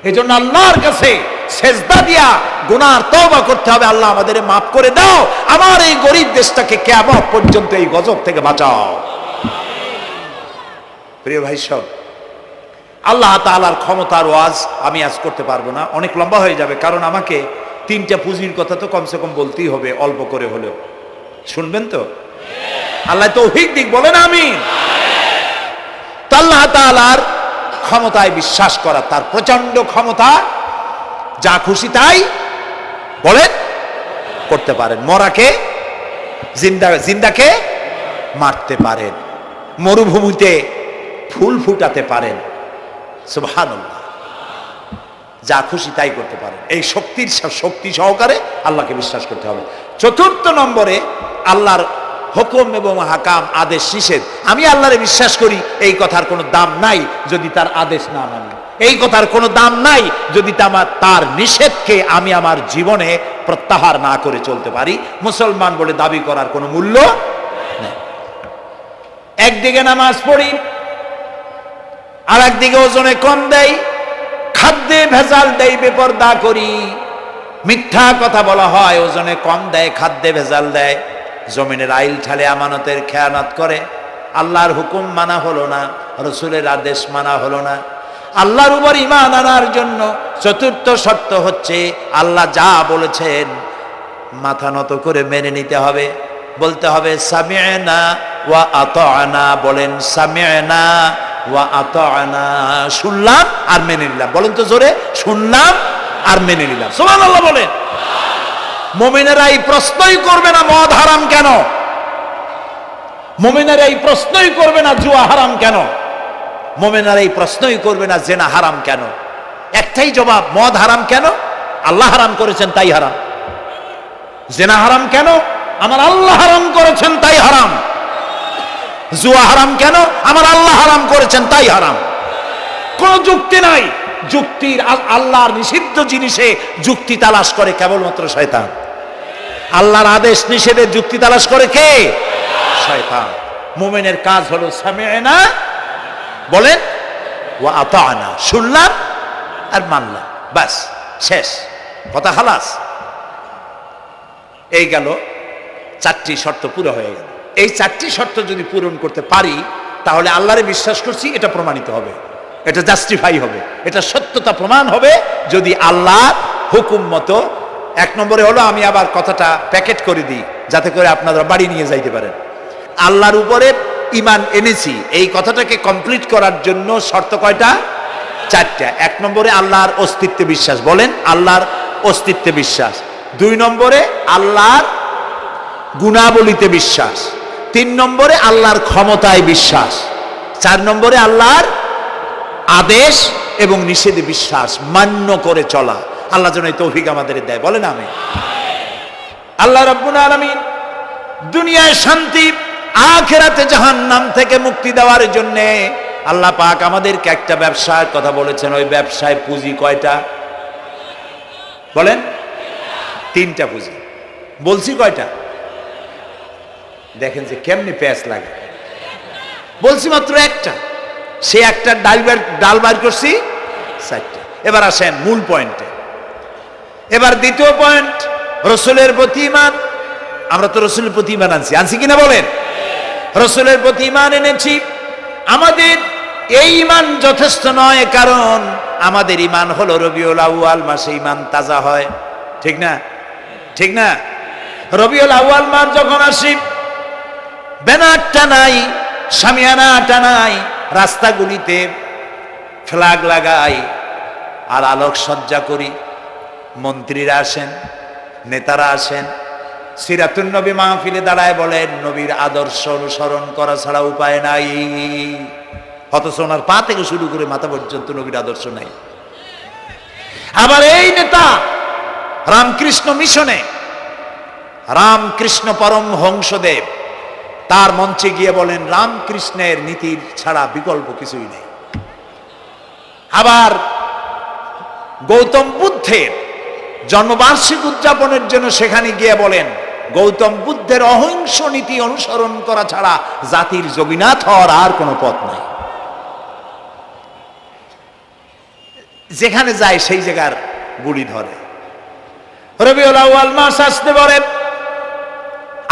এই জন্য আল্লাহর কাছে সেজদা দিয়া গুনার তওবা করতে হবে, আল্লাহ আমাদের মাফ করে দাও, আমার এই গরিব দেশটাকে কিয়ামত পর্যন্ত এই গজব থেকে বাঁচাও। প্রিয় ভাই সব, আল্লাহ তাআলার ক্ষমতার ওয়াজ আমি আজ করতে পারবো না, অনেক লম্বা হয়ে যাবে। কারণ আমাকে 3টা পুঁজির কথা তো কমসে কম বলতেই হবে, অল্প করে হলেও। শুনবেন তো? আল্লাহ তৌফিক দিক, বলেন আমিন। তো আল্লাহ তাআলার ক্ষমতায় বিশ্বাস করা, তার প্রচন্ড ক্ষমতা, যা খুশি তাই বলেন করতে পারেন। মরাকে জিন্দাকে মারতে পারেন, মরুভূমিতে ফুল ফুটাতে পারেন। সুবহানাল্লাহ, যা খুশি তাই করতে পারেন। এই শক্তি সহকারে আল্লাহকে বিশ্বাস করতে হবে। 4 নম্বরে আল্লাহর হুকুম এবং হাকাম, আদেশ নিষেধ। আমি আল্লাহরে বিশ্বাস করি, এই কথার কোনো দাম নাই যদি তার আদেশ না মানি। এই কথার কোনো দাম নাই যদি তার নিষেধকে আমি আমার জীবনে প্রত্যাহার না করে চলতে পারি। মুসলমান বলে দাবি করার কোনো মূল্য নেই। একদিকে নামাজ পড়ি, আর একদিকে ওজনে কম দেয়, খাদ্যে ভেজাল দেয়, বেপরদা করি, মিথ্যা কথা বলা হয়, ওজনে কম দেয়, খাদ্যে ভেজাল দেয়, জমিনের আইল ঠালে আমানতের খেয়ানত করে, আল্লাহর হুকুম মানা হলো না, রসুলের আদেশ মানা হলো না। আল্লাহর উপর ঈমান আনার জন্য 4র্থ শর্ত হচ্ছে আল্লাহ যা বলেছেন মাথা নত করে মেনে নিতে হবে, বলতে হবে সামি'না ওয়া আতা'না। বলেন সামি'না ওয়া আতা'না, শুনলাম আর মেনে নিলাম। বলেন তো জোরে, শুনলাম আর মেনে নিলাম। সুবহানাল্লাহ বলেন। মুমিনেরা এই প্রশ্নই করবে না মদ হারাম কেন, মুমিনেরা এই প্রশ্নই করবে না জুয়া হারাম কেন, মুমিনেরা এই প্রশ্নই করবে না জেনা হারাম কেন। একটাই জবাব, মদ হারাম কেন? আল্লাহ হারাম করেছেন তাই হারাম। জেনা হারাম কেন? আমার আল্লাহ হারাম করেছেন তাই হারাম। জুয়া হারাম কেন? আমার আল্লাহ হারাম করেছেন তাই হারাম। কোনো যুক্তি নাই। যুক্তির, আল্লাহর নিষিদ্ধ জিনিসে যুক্তি তালাশ করে কেবলমাত্র শয়তান। আল্লাহর আদেশ নিষেধের যুক্তি তালাশ করে কে? শয়তান। মুমিনের কাজ হলো সামি'না, বলেন, ওয়া আতা'না, শুনলাম আর মানলাম, বাস, শেষ কথা, খালাস। এই গেল 4টি শর্ত পুরো হয়ে গেল। এই 4টি শর্ত যদি পূরণ করতে পারি তাহলে আল্লাহরে বিশ্বাস করছি এটা প্রমাণিত হবে, এটা জাস্টিফাই হবে, এটা সত্যতা প্রমাণ হবে যদি আল্লাহ হুকুম মতো। 1 নম্বরে হলো, আমি আবার কথাটা প্যাকেট করে দিই যাতে করে আপনারা বাড়ি নিয়ে যাইতে পারেন। আল্লাহর উপরে ঈমান এনেছি, এই কথাটাকে কমপ্লিট করার জন্য শর্ত কয়টা? 4টা। 1 নম্বরে আল্লাহর অস্তিত্বে বিশ্বাস, বলেন আল্লাহর অস্তিত্বে বিশ্বাস। 2 নম্বরে আল্লাহর গুণাবলীতে বিশ্বাস। 3 নম্বরে আল্লাহর ক্ষমতায় বিশ্বাস। 4 নম্বরে আল্লাহর আদেশ এবং নিষেধে বিশ্বাস, মান্য করে চলা। আল্লাহ যেন এই তৌফিক আমাদের দেয়, বলেন আমিন। আল্লাহ রাব্বুল আলামিন দুনিয়ায় শান্তি, আখিরাতে জাহান্নাম থেকে মুক্তি দেওয়ার জন্য আল্লাহ পাক আমাদেরকে একটা ব্যবসার কথা বলেছেন। ওই ব্যবসায় পুঁজি কয়টা? বলেন। 3টা পুঁজি। বলছি কয়টা? দেখেন যে কেমনি প্যাঁচ লাগে। বলছি মাত্র একটা, সে একটা ডাল বাইর করছি 4টা। এবার আসেন মূল পয়েন্টে। এবার দ্বিতীয় পয়েন্ট, রসুলের প্রতি ঈমান। আমরা তো রসুলের প্রতি ঈমান আনছি কিনা বলেন? রসুলের প্রতি ঈমান এনেছি। আমাদের এই ঈমান যথেষ্ট নয়, কারণ আমাদের ঈমান হলো রবিউল আউয়াল মাসে ঈমান তাজা হয়, ঠিক না? ঠিক না? রবিউল আউয়াল মাস যখন আসি, ব্যানারটা নাই, শামিয়ানাটা নাই, রাস্তাগুলিতে ফ্ল্যাগ লাগাই আর আলোকসজ্জা করি। মন্ত্রীরা আসেন, নেতারা আসেন, সিরাতুন নবী মাহফিলে দাঁড়ায় বলেন নবীর আদর্শ অনুসরণ করা ছাড়া উপায় নাই। অথচ ওনার পা থেকে শুরু করে মাথা পর্যন্ত নবীর আদর্শ নাই। আবার এই নেতা রামকৃষ্ণ মিশনে, রামকৃষ্ণ পরমহংসদেব তার মঞ্চে গিয়ে বলেন রামকৃষ্ণের নীতির ছাড়া বিকল্প কিছুই নেই। আবার গৌতম বুদ্ধের জন্মবার্ষিকী উদযাপনের জন্য সেখানে গিয়ে বলেন গৌতম বুদ্ধের অহিংস নীতি অনুসরণ করা ছাড়া জাতির যোগীনাথ হওয়ার আর কোনো পথ নাই। যেখানে যায় সেই জায়গার গুলি ধরে। রবিউল আউয়াল মাস আসতে পারে,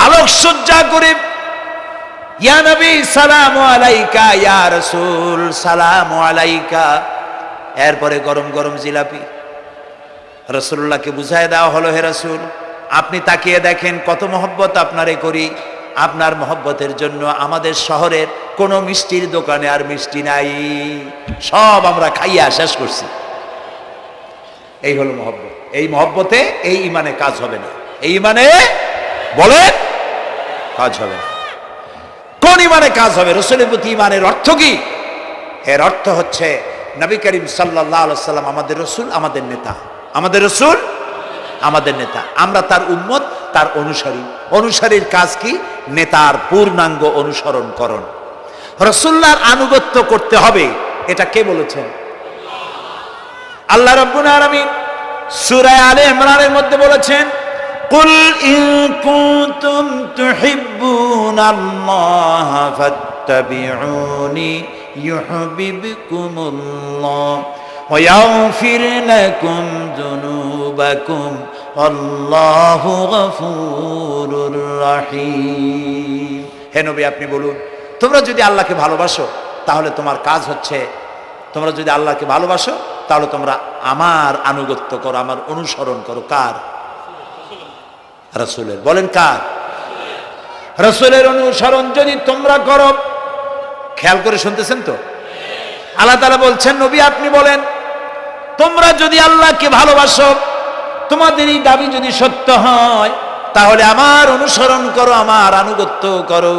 আলোকসজ্জা করে ইয়া নবী সালামু আলাইকা, ইয়া রাসূল সালামু আলাইকা। এরপরে গরম গরম জিলাপি রাসূলুল্লাহকে বুঝায় দেওয়া হলো, হে রাসূল আপনি তাকিয়ে দেখেন কত মহব্বত আপনারে করি, আপনার মহব্বতের জন্য আমাদের শহরের কোনো মিষ্টির দোকানে আর মিষ্টি নাই, সব আমরা খাইয়া শেষ করছি। এই হলো মহব্বত। এই মহব্বতে এই ঈমানে কাজ হবে না। এই ঈমানে বলেন কাজ হবে না। কোন ঈমানে কাজ হবে? রাসূলের প্রতি ঈমানের অর্থ কি? এর অর্থ হচ্ছে নবী করিম সাল্লাল্লাহু আলাইহি সাল্লাম আমাদের রাসূল, আমাদের নেতা। আমাদের রাসূল আমাদের নেতা, আমরা তার উম্মত, তার অনুসারী। অনুসারীর কাজ কি? নেতার পূর্ণাঙ্গ অনুসরণ করণ। রাসূলুল্লাহর আনুগত্য করতে হবে, এটা কে বলেছেন? আল্লাহ রাব্বুল আলামিন সূরা আলে ইমরানের মধ্যে বলেছেন কুল ইন কুনতুম তুহিব্বুনাল্লাহ ফাত্তাবিউনি ইউহিব্বুকুমুল্লাহ ওয়া ইয়াগফির লাকুম যুনুবাকুম আল্লাহু গফুরুর রহিম। হে নবী আপনি বলুন, তোমরা যদি আল্লাহকে ভালোবাসো তাহলে তোমার কাজ হচ্ছে, তোমরা যদি আল্লাহকে ভালোবাসো তাহলে তোমরা আমার আনুগত্য করো, আমার অনুসরণ করো। কার? রাসূলের। বলেন কার? রাসূলের অনুসরণ যদি তোমরা করো, খেয়াল করে শুনতেছেন তো? আল্লাহ তাআলা বলছেন নবী আপনি বলেন তোমরা যদি আল্লাহকে ভালোবাসো, তোমাদের এই দাবি যদি সত্য হয়, তাহলে আমার অনুসরণ করো, আমার আনুগত্য করো।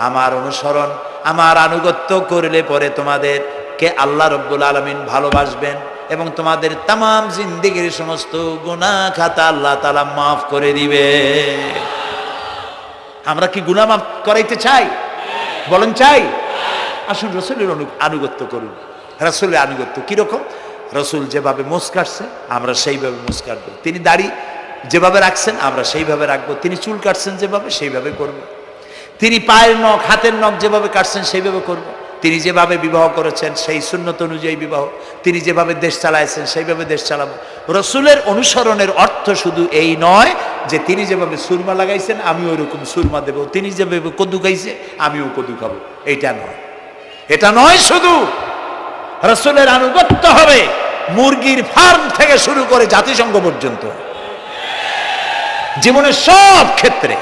আমার অনুসরণ, আমার আনুগত্য করলে পরে তোমাদেরকে আল্লাহ রাব্বুল আলামিন ভালোবাসবেন এবং তোমাদের তামাম জিন্দেগির সমস্ত গুনাহ খাতা আল্লাহ তাআলা মাফ করে দিবে। আমরা কি গুনাহ মাফ করাইতে চাই? বলেন চাই? আসুন রাসূলের আনুগত্য করুন। রাসূলের আনুগত্য কিরকম? রাসূল যেভাবে মুছ কাটছে আমরা সেইভাবে মুছ কাটবো। তিনি দাড়ি যেভাবে রাখছেন আমরা সেইভাবে রাখবো। তিনি চুল কাটছেন যেভাবে সেইভাবে করব। তিনি পায়ের নখ, হাতের নখ যেভাবে কাটছেন সেইভাবে করব। তিনি যেভাবে বিবাহ করেছেন সেই সুন্নত অনুযায়ী বিবাহ, তিনি যেভাবে দেশ চালাইছেন সেইভাবে দেশ চালাবো। রাসূলের অনুসরণের অর্থ শুধু এই নয় যে তিনি যেভাবে সুরমা লাগাইছেন আমি ওইরকম সুরমা দেব, তিনি যেভাবে কদু খাইছে আমিও কদু খাবো, এইটা নয়। এটা নয়, শুধু রাসূলের আনুগত্য হবে মুরগির ফার্ম থেকে শুরু করে জাতিসংঘ পর্যন্ত, জীবনের সব ক্ষেত্রে।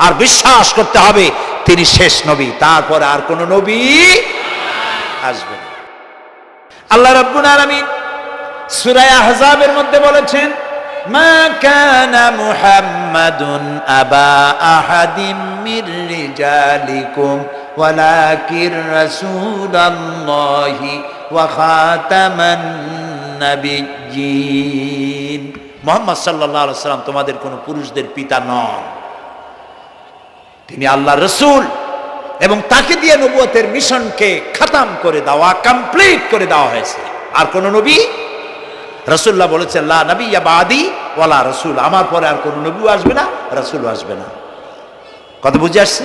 আর বিশ্বাস করতে হবে তিনি শেষ নবী, তারপর আর কোন নবী আসবে না। আল্লাহ রাব্বুল আলামিন সূরা আহজাবের মধ্যে বলেছেন মা কানা মুহাম্মাদুন আবা আহাদিম মির রিজালিকুম ওয়ালাকিন রাসূলুল্লাহি ওয়া খাতামান নাবিয়্যিন। মুহাম্মদ সাল্লাল্লাহু আলাইহি ওয়াসাল্লাম তোমাদের কোন পুরুষদের পিতা নন, তিনি আল্লাহর রাসূল এবং তাকে দিয়ে নবুয়তের মিশনকে খতম করে দেওয়া, কমপ্লিট করে দেওয়া হয়েছে। আর কোন নবী, রাসূলুল্লাহ বলেছেন লা নাবিয়্যা বাদি ওয়ালা রাসূল, আমার পরে আর কোন নবী আসবে না, রাসূল আসবে না। কথা বুঝে আসছে?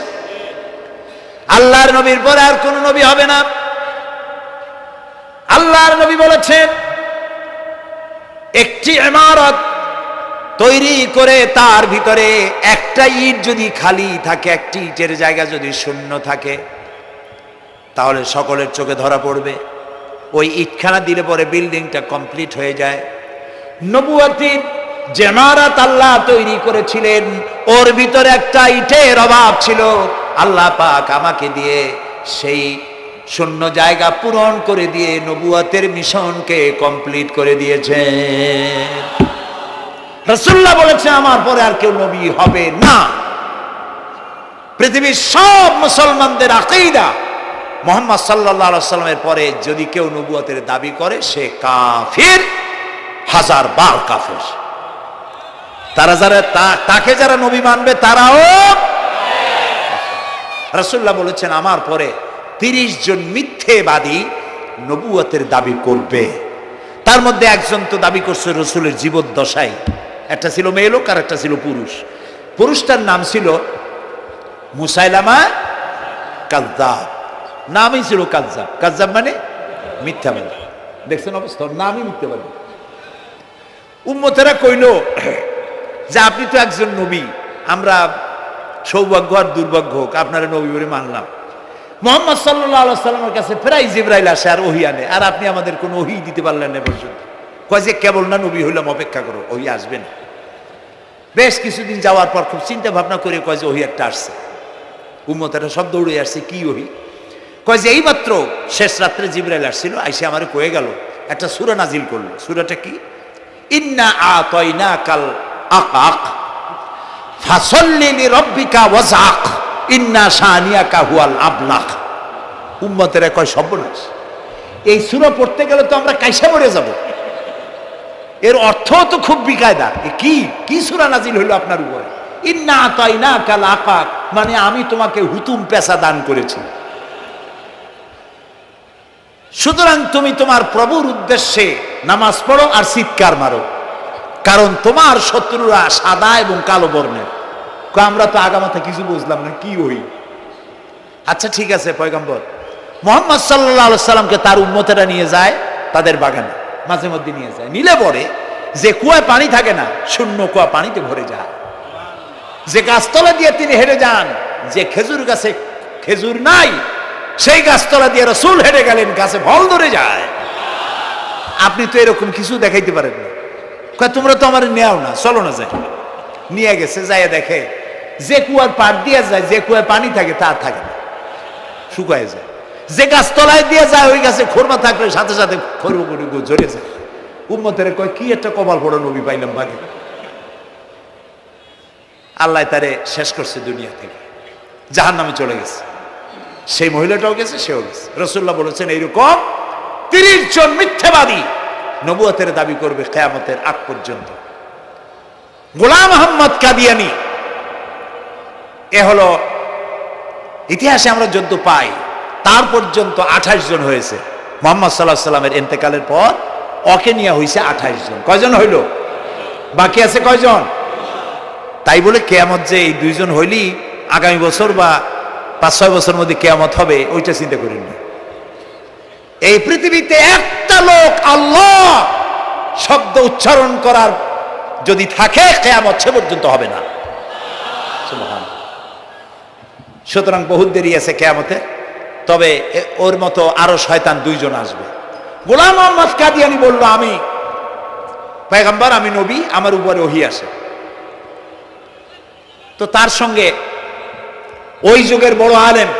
আল্লাহর নবীর পরে আর কোন নবী হবে না। আল্লাহর নবী বলেছেন, একটি ইমারত তৈরি করে তার ভিতরে একটা ইট যদি খালি থাকে, একটি ইটের জায়গা যদি শূন্য থাকে, তাহলে সকলের চোখে ধরা পড়বে। ওই ইটখানা দিলে পরে বিল্ডিংটা কমপ্লিট হয়ে যায়। নবুয়তির যে ইমারত আল্লাহ তৈরি করেছিলেন, ওর ভিতরে একটা ইটের অভাব ছিল। আল্লাহ পাক আমাকে দিয়ে সেই শূন্য জায়গা পূরণ করে দিয়ে নবুয়তের মিশনকে কমপ্লিট করে দিয়েছেন। রাসূলুল্লাহ বলেছে, আমার পরে আর কেউ নবী হবে না। পৃথিবীর সব মুসলমানদের আকীদা, মুহাম্মদ সাল্লাল্লাহু আলাইহি ওয়াসাল্লামের পরে যদি কেউ নবুয়তের দাবি করে সে কাফির, হাজার বার কাফির। তাকে যারা নবী মানবে তারাও। রাসূলুল্লাহ বলেছেন, আমার পরে 30 জন মিথ্যেবাদী নবুয়তের দাবি করবে। তার মধ্যে একজন তো দাবি করছে রসুলের জীবদ্দশায়, একটা ছিল মেয়ে লোক আর একটা ছিল পুরুষ। পুরুষটার নাম ছিল মুসাইলামা কাযযাব, নামই ছিল কাযযাব। কাযযাব মানে মিথ্যাবাদী। দেখছেন অবস্থা, নামই মিথ্যাবাদী। উম্মতেরা কইল যে আপনি তো একজন নবী, আমরা সৌভাগ্য আর দুর্ভাগ্য হোক আপনারা নবী বলে মানলাম। মুহাম্মদ সাল্লাল্লাহু আলাইহি ওয়াসাল্লামের কাছে প্রায় জিবরাইল আসে আর ওহী আনে, আর আপনি আমাদের কোনো ওহী দিতে পারলেন না পর্যন্ত। কয় যে কেবল না নবী হইলাম, অপেক্ষা করো, ওহী আসবে না। বেশ কিছুদিন যাওয়ার পর খুব চিন্তা ভাবনা করে কয় যে ওহী একটা আসছে। উম্মতেরা সব দৌড়ে আসছে, কি ওহী? কয় যে এইমাত্র শেষ রাত্রে জিবরাইল আসছিল, আইসে আমারে কয়ে গেল, একটা সূরা নাজিল করলো। সূরাটা কি? ইন্না আতাইনাকাল আকাক ফাসাল্লি লিরাব্বিকা ওয়াজআক ইন্না শানিয়াকা হুয়াল আবলাক। উম্মতেরা কয় সর্বনাশ, এই সূরা পড়তে গেলে তো আমরা কাইসা মরে যাব। এর অর্থ তো খুব বিকায়দা। কি সূরা নাজিল হইল আপনার উপরে? ইন্না আতাইনাকাল আকাক মানে আমি তোমাকে হুতুম পেশা দান করেছি, সুতরাং তুমি তোমার প্রভুর উদ্দেশ্যে নামাজ পড়ো আর চিৎকার মারো, কারণ তোমার শত্রুরা সাদা এবং কালো বর্ণের। আমরা তো আগামাথা কিছু বুঝলাম না, কি ওই? আচ্ছা ঠিক আছে, পয়গম্বর মুহাম্মদ সাল্লাল্লাহু আলাইহি সাল্লামকে তার উম্মতেরা নিয়ে যায় তাদের বাগানে, মাঝে মধ্যে নিয়ে যায়। নিলে পরে যে কুয়ায় পানি থাকে না, শূন্য কুয়া পানিতে ভরে যায়। যে গাছতলা দিয়ে তিনি হেঁটে যান, যে খেজুর গাছে খেজুর নাই, সেই গাছতলা দিয়ে রাসূল হেঁটে গেলেন, গাছে ফল ধরে যায়। আপনি তো এরকম কিছু দেখাইতে পারেন না। তোমরা তো আমার নেও না, চলো না যাই। নিয়ে গেছে, যাইয়া দেখে যে কুয়ার পাড় দিয়ে যায়, যে কুয়ায় পানি থাকে তা থাকে না, শুকায় যায়। যে গাছ তলায় দিয়ে যায়, ওই গাছে খোরমা থাকলে সাথে সাথে খরমা ঝরে যায়। উম্মতের কয় কি একটা কপাল পড়া নবী পাইলাম বাগে। আল্লাহ তারে শেষ করছে দুনিয়া থেকে, জাহান্নামে চলে গেছে। সেই মহিলাটাও গেছে, সেও গেছে। রাসূলুল্লাহ বলেছেন এইরকম 30 জন মিথ্যাবাদী নবুয়তের দাবি করবে কিয়ামতের আগ পর্যন্ত। গোলাম আহমদ কাদিয়ানী, এ হলো ইতিহাসে আমরা যদ্দ পাই, তার পর্যন্ত 28 জন হয়েছে। মুহাম্মদ সাল্লাল্লাহু আলাইহি সাল্লামের ইন্তেকালের পর ওকে নিয়ে হয়েছে 28 জন। কয়জন হইল? বাকি আছে কয়জন? তাই বলে কিয়ামত যে এই 2 জন হইলি আগামী বছর বা 5-6 বছর মধ্যে কিয়ামত হবে, ওইটা চিন্তা করেন না। এই পৃথিবীতে একটা লোক আল্লাহ শব্দ উচ্চারণ করার যদি থাকে, কিয়ামত সে পর্যন্ত হবে না। সুবহানাল্লাহ। সুতরাং বহুত দেরি আছে কিয়ামতে। তবে ওর মতো আরো শয়তান 2 জন আসবে। গোলাম আহমদ কাদিয়ানী বলল, আমি পয়গম্বর, আমি নবী, আমার উপরে ওহী আসে। তো তার সঙ্গে ওই যুগের বড় আলেম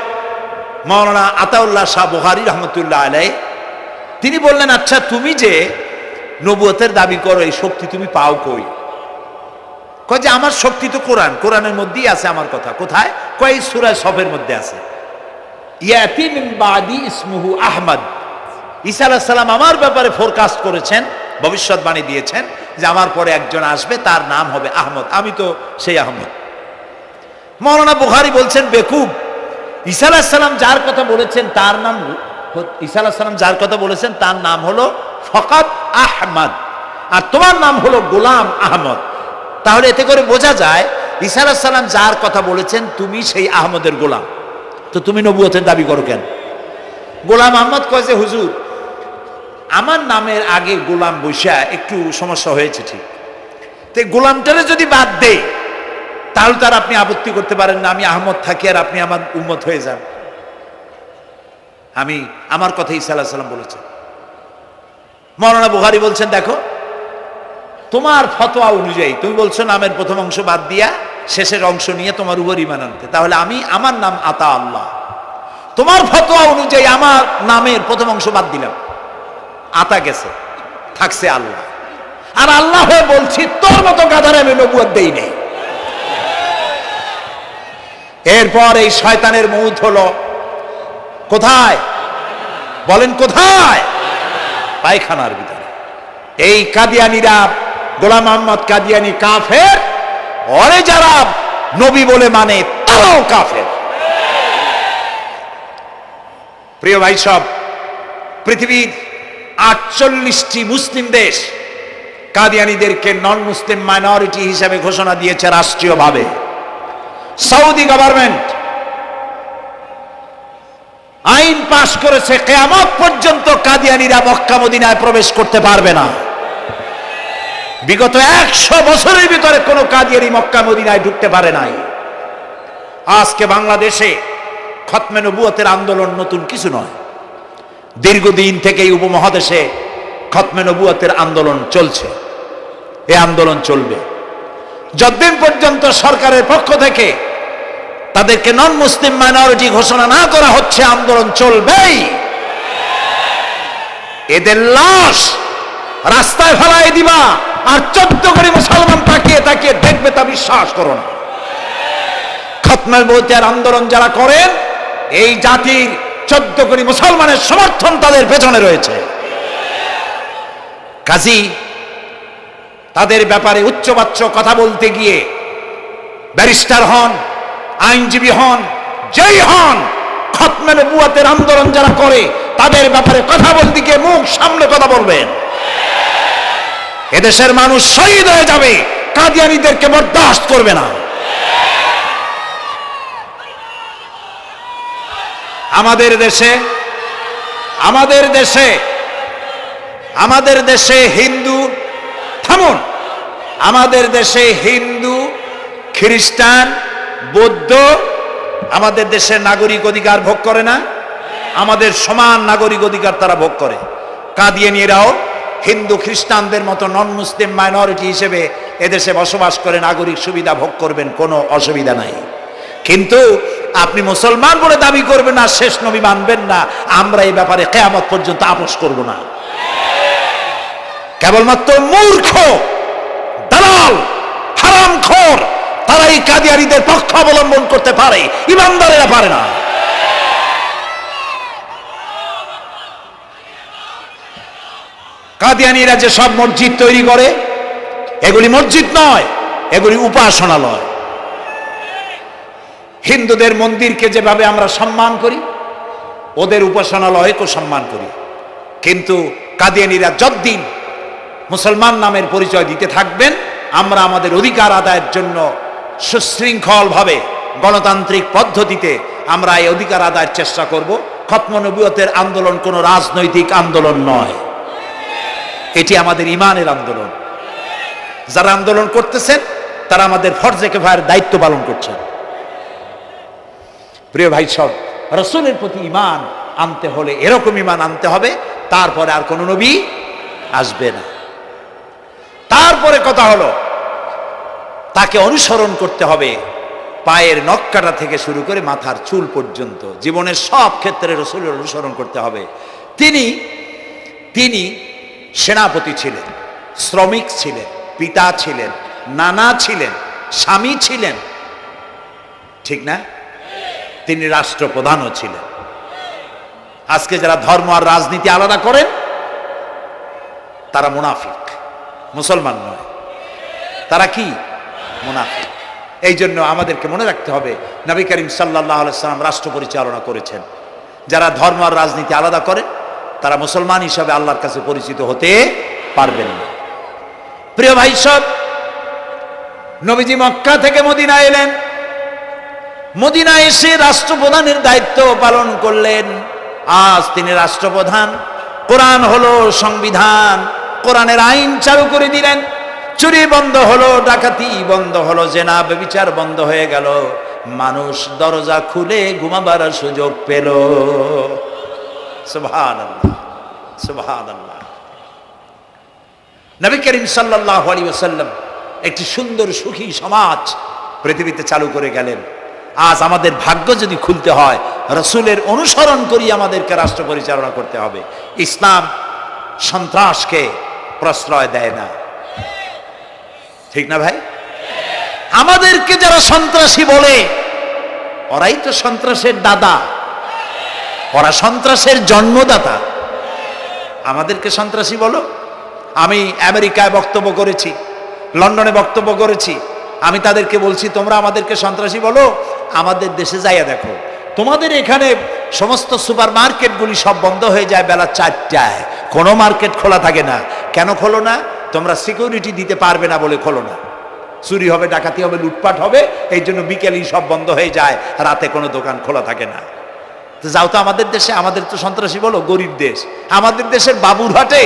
মাওলানা আতাউল্লাহ শাহ বুখারী রহমতুল্লাহ আলাইহি, তিনি বললেন, আচ্ছা তুমি যে নবুয়তের দাবি করো, এই শক্তি তুমি পাও কই? কয় যে আমার শক্তি তো কোরআন, কোরআনের মধ্যেই আছে আমার কথা। কোথায়? কয় সূরা সফের মধ্যে আছে, ইয়াতি মিন বাদি ইসমুহু আহমদ। ঈসা আলাইহিস সালাম আমার ব্যাপারে ফোরকাস্ট করেছেন, ভবিষ্যৎবাণী দিয়েছেন যে আমার পরে একজন আসবে, তার নাম হবে আহমদ। আমি তো সেই আহমদ। মাওলানা বুখারী বলছেন, বেকুব, ঈসা আলাইহিস সালাম যার কথা বলেছেন তার নাম, ঈসা আলাইহিস সালাম যার কথা বলেছেন তার নাম হলো ফকাত আহমদ, আর তোমার নাম হলো গোলাম আহমদ। তাহলে এতে করে বোঝা যায় ঈসা আলাইহিস সালাম যার কথা বলেছেন তুমি সেই আহমদের গোলাম। তো তুমি নবুয়তের দাবি করো কেন? গোলাম আহমদ কয় যে হুজুর, আমার নামের আগে গোলাম বৈশা একটু সমস্যা হয়েছে, ঠিক, তো গোলামটারে যদি বাদ দেই তাহলে তার আপনি আপত্তি করতে পারেন না আমি আহমদ থাকি আর আপনি আমার উম্মত হয়ে যান। আমি আমার কথা ঈসা আলাইহিস সালাম বলেছেন। মাওলানা বুখারী বলছেন, দেখো তোমার ফতোয়া অনুযায়ী তুমি বলছো নামের প্রথম অংশ বাদ দিয়া শেষের অংশ নিয়ে তোমার উপর ঈমান আনতে, তাহলে আমি আমার নাম আতা আল্লাহ, তোমার ফতোয়া অনুযায়ী আমার নামের প্রথম অংশ বাদ দিলাম, আতা গেছে, থাকছে আল্লাহ। আর আল্লাহ হয়ে বলছি তোর মতো গাধারে আমি নবুয়ত দেই নেই। এরপর এই শয়তানের মউত হলো কোথায় বলেন? কোথায়? পায়খানার ভিতরে। এই কাদিয়ানীরা, গোলাম আহমদ কাদিয়ানী কাফের, ওরে যারা নবী বলে মানে তারাও কাফের। প্রিয় ভাই সব, পৃথিবীর 48টি মুসলিম দেশ কাদিয়ানীদেরকে নন মুসলিম মাইনরিটি হিসেবে ঘোষণা দিয়েছে রাষ্ট্রীয়ভাবে। সৌদি গভর্নমেন্ট আইন পাশ করেছে কিয়ামত পর্যন্ত কাদিয়ানীরা মক্কা মদিনায় প্রবেশ করতে পারবে না। বিগত 100 বছরের ভিতরে কোনো কাদিয়ানী মক্কা মদিনায় ঢুকতে পারে নাই। আজকে বাংলাদেশে খতমে নবুয়তের আন্দোলন নতুন কিছু নয়, দীর্ঘদিন থেকেই উপমহাদেশে খতমে নবুয়তের আন্দোলন চলছে। এই আন্দোলন চলবে যতদিন পর্যন্ত সরকারের পক্ষ থেকে তাদেরকে নন মুসলিম মাইনরিটি ঘোষণা না করা হচ্ছে, আন্দোলন চলবেই। এদের লাশ রাস্তায় ফেলায় দিবা আর 14 কোটি মুসলমান তাকিয়ে তাকিয়ে দেখবে, তা বিশ্বাস করো না। খতমে নবুয়তের আন্দোলন যারা করেন, এই জাতির 14 কোটি মুসলমানের সমর্থন তাদের পেছনে রয়েছে। কাজী তাদের ব্যাপারে উচ্চবাচ্য কথা বলতে গিয়ে ব্যারিস্টার হন, আইনজীবী হন, যেই হন, খতমে নবুয়তের আন্দোলন যারা করে তাদের ব্যাপারে কথা বলতে গিয়ে মুখ সামনে কথা বলবেন। এদেশের মানুষ শহীদ হয়ে যাবে, কাদিয়ানীদেরকে বরদাস্ত করবে না। আমাদের দেশে হিন্দু, থামুন, আমাদের দেশে হিন্দু, খ্রিস্টান, বৌদ্ধ আমাদের দেশের নাগরিক অধিকার ভোগ করে না? আমাদের সমান নাগরিক অধিকার তারা ভোগ করে। কাদিয়ানীরাও হিন্দু খ্রিস্টানদের মতো নন মুসলিম মাইনরিটি হিসেবে এদেশে বসবাস করে নাগরিক সুবিধা ভোগ করবেন, কোনো অসুবিধা নাই। কিন্তু আপনি মুসলমান বলে দাবি করবেন না, শেষ নবী মানবেন না, আমরা এই ব্যাপারে কিয়ামত পর্যন্ত আপোষ করব না। কেবলমাত্র মূর্খ, দালাল, হারামখোর তারা এই কাদিয়ানীদের পক্ষ অবলম্বন করতে পারে, ইমানদারেরা পারে না। কাদিয়ানীরা যে সব মসজিদ তৈরি করে, এগুলি মসজিদ নয়, এগুলি উপাসনালয়। হিন্দুদের মন্দিরকে যেভাবে আমরা সম্মান করি, ওদের উপাসনালয়কেও সম্মান করি। কিন্তু কাদিয়ানীরা যতদিন মুসলমান নামের পরিচয় দিতে থাকবেন, আমরা আমাদের অধিকার আদায়ের জন্য সুশৃঙ্খলভাবে গণতান্ত্রিক পদ্ধতিতে আমরা এই অধিকার আদায়ের চেষ্টা করব। খতমে নবুয়তের আন্দোলন কোনো রাজনৈতিক আন্দোলন নয়, এটি আমাদের ইমানের আন্দোলন। যারা আন্দোলন করতেছেন তারা আমাদের ফরজে কিফায়ার দায়িত্ব পালন করছেন। প্রিয় ভাই সব, রাসূলের প্রতি ঈমান আনতে হলে এরকম ঈমান আনতে হবে, তারপরে আর কোনো নবী আসবে না। তারপরে কথা হলো তাকে অনুসরণ করতে হবে পায়ের নখকাটা থেকে শুরু করে মাথার চুল পর্যন্ত, জীবনের সব ক্ষেত্রে রাসূলের অনুসরণ করতে হবে। তিনি সেনাপতি ছিলেন, শ্রমিক ছিলেন, পিতা ছিলেন, নানা ছিলেন, স্বামী ছিলেন, ঠিক না? তিনি রাষ্ট্রপ্রধানও ছিলেন। আজকে যারা ধর্ম আর রাজনীতি আলাদা করেন তারা মুনাফিক, মুসলমান নয়, তারা কি? মুনাফিক। এই জন্য আমাদেরকে মনে রাখতে হবে নবী করিম সাল্লাল্লাহু আলাইহি সাল্লাম রাষ্ট্র পরিচালনা করেছেন। যারা ধর্ম আর রাজনীতি আলাদা করে তারা মুসলমান হিসাবে আল্লাহর কাছে পরিচিত হতে পারবেন না। প্রিয় ভাই সব, নবীজি মক্কা থেকে মদিনা এলেন, মদিনায় এসে রাষ্ট্রপ্রধানের দায়িত্ব পালন করলেন। আজ তিনি রাষ্ট্রপ্রধান, কোরআন হলো সংবিধান, কোরআনের আইন চালু করে দিলেন। চুরি বন্ধ হলো, ডাকাতি বন্ধ হলো, জেনা ব্যভিচার বন্ধ হয়ে গেল, মানুষ দরজা খুলে ঘুমাবার সুযোগ পেল। সুবহানাল্লাহ, সুবহানাল্লাহ। নবী করিম সাল্লাল্লাহু আলাইহি ওয়াসাল্লাম একটি সুন্দর সুখী সমাজ পৃথিবীতে চালু করে গেলেন। আজ আমাদের ভাগ্য যদি খুলতে হয়, রাসূলের অনুসরণ করি আমাদেরকে রাষ্ট্র পরিচালনা করতে হবে। ইসলাম সন্ত্রাসকে প্রশ্রয় দেয় না, ঠিক না ভাই? আমাদেরকে যারা সন্ত্রাসী বলে, ওরাই তো সন্ত্রাসের দাদা, ওরা সন্ত্রাসের জন্মদাতা। আমাদেরকে সন্ত্রাসী বলো? আমি আমেরিকায় বক্তব্য করেছি, লন্ডনে বক্তব্য করেছি, আমি তাদেরকে বলছি তোমরা আমাদেরকে সন্ত্রাসী বলো, আমাদের দেশে যাইয়া দেখো, তোমাদের এখানে সমস্ত সুপার মার্কেটগুলি সব বন্ধ হয়ে যায় বেলা 4টায়, কোনো মার্কেট খোলা থাকে না। কেন খোলো না? তোমরা সিকিউরিটি দিতে পারবে না বলে খোলো না। চুরি হবে, ডাকাতি হবে, লুটপাট হবে, এই জন্য বিকেলেই সব বন্ধ হয়ে যায়, রাতে কোনো দোকান খোলা থাকে না। তো যাও তো আমাদের দেশে, আমাদের তো সন্ত্রাসী বলো, গরিব দেশ। আমাদের দেশের বাবুরহাটে,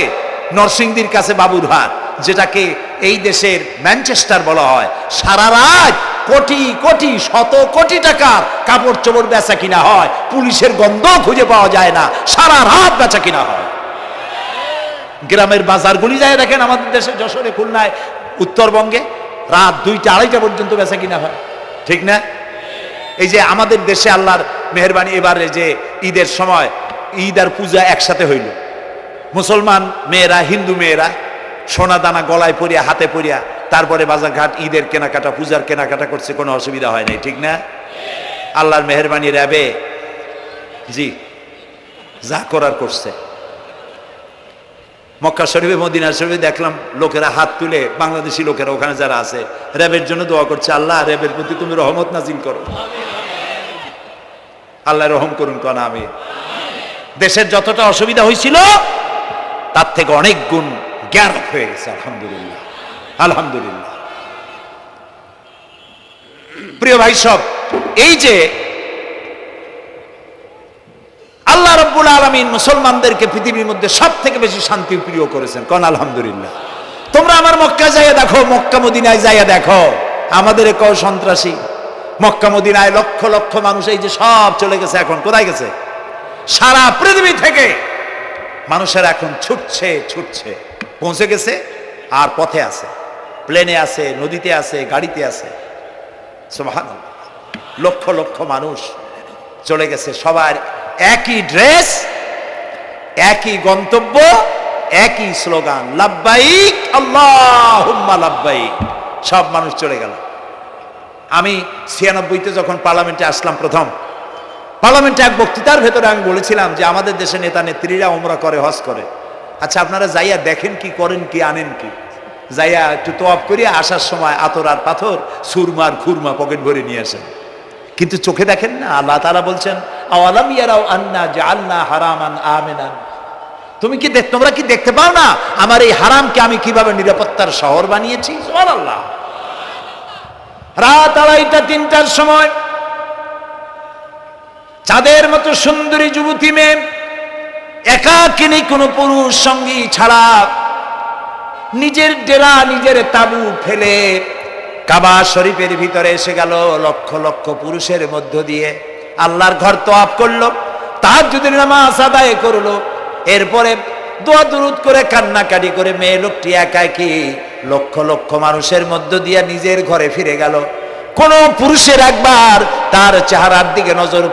নরসিংদীর কাছে বাবুরহাট, যেটাকে এই দেশের ম্যানচেস্টার বলা হয়, সারা রাত কোটি কোটি শত কোটি টাকার কাপড় চোপড় বেচা কিনা হয়, পুলিশের গন্ধ খুঁজে পাওয়া যায় না, সারা রাত বেচা কিনা হয়। গ্রামের বাজারগুলি যায় দেখেন, আমাদের দেশে যশোরে, খুলনায়, উত্তরবঙ্গে রাত 2টা 2:30 পর্যন্ত বেচা কিনা হয়, ঠিক না? এই যে আমাদের দেশে আল্লাহর মেহেরবানি, এবারে যে ঈদের সময় ঈদ আর পূজা একসাথে হইল, মুসলমান মেয়েরা, হিন্দু মেয়েরা সোনা দানা গলায় পরিয়া, হাতে পরিয়া, তারপরে বাজারঘাট ঈদের কেনাকাটা, পূজার কেনাকাটা করছে, কোনো অসুবিধা হয় নাই, ঠিক না? আল্লাহর মেহেরবানি, র্যাবে জি যা করার করছে। মক্কা শরীফে, মদিনা শরীফে দেখলাম লোকেরা হাত তুলে, বাংলাদেশি লোকেরা ওখানে যারা আছে, র্যাবের জন্য দোয়া করছে, আল্লাহ র্যাবের প্রতি তুমি রহমত নাজিল করো, আল্লাহ রহম করুন, কোন আমি। দেশের যতটা অসুবিধা হয়েছিল তার থেকে অনেক গুণ জ্ঞান হয়ে গেছে, আলহামদুলিল্লাহ, আলহামদুলিল্লাহ। প্রিয় ভাই সব, এই যে আল্লাহ রাব্বুল আলামিন মুসলমানদেরকে পৃথিবীর মধ্যে সব থেকে বেশি শান্তি প্রিয় করেছেন, কোন আলহামদুলিল্লাহ। তোমরা আমার মক্কা যাইয়া দেখো, মক্কা মদিনায় যাইয়া দেখো, আমাদের কেউ সন্ত্রাসী? মক্কা মদিনায় লক্ষ লক্ষ মানুষ, এই যে সব চলে গেছে, এখন কোথায় গেছে? সারা পৃথিবী থেকে মানুষের এখন ছুটছে ছুটছে, পৌঁছে গেছে, আর পথে আছে, প্লেনে আছে, নদীতে আছে, গাড়িতে আছে। সুবহানাল্লাহ, লক্ষ লক্ষ মানুষ চলে গেছে, সবার একই ড্রেস, একই গন্তব্য, একই স্লোগান, লাব্বাইক আল্লাহুম্মা লাব্বাইক। সব মানুষ চলে গেল। আমি 96-তে যখন পার্লামেন্টে আসলাম, প্রথম পার্লামেন্টে এক বক্তৃতার ভেতরে আমি বলেছিলাম যে আমাদের দেশে নেতা নেত্রীরা উমরা করে, হজ করে। আচ্ছা, আপনারা যাইয়া দেখেন কি, করেন কি, আনেন কি? যাইয়া একটু তোয়াব করিয়া আসার সময় আতর আর পাথর, সুরমার খুরমা পকেট ভরে নিয়ে আসেন, কিন্তু চোখে দেখেন না। আল্লাহ তাআলা বলছেন, আওয়ালাম ইয়ারাউ আন্না জাআলনা হারামান আমিনান, তোমরা কি দেখতে পাও না আমার এই হারামকে আমি কিভাবে নিরাপত্তার শহর বানিয়েছি? সুবহানাল্লাহ। রাত 2:30-3টার সময় চাঁদের মতো সুন্দরী যুবতী মেয়ে, একাকিনী, কোনো পুরুষ সঙ্গী ছাড়া, নিজের ডেরা, নিজের তাবু ফেলে কাবা শরীফের ভিতরে এসে গেল, লক্ষ লক্ষ পুরুষের মধ্য দিয়ে আল্লাহর ঘর তওয়াফ করলো, তাহাজ্জুদের নামাজ আদায় করলো, এরপরে দোয়া দুরুদ করে, কান্নাকাটি করে, মেয়ে লোকটি একাকী লক্ষ লক্ষ মানুষের মধ্য দিয়ে নিজের ঘরে ফিরে গেল। কোন পুরুষের একবার তার চেহারার দিকে নজর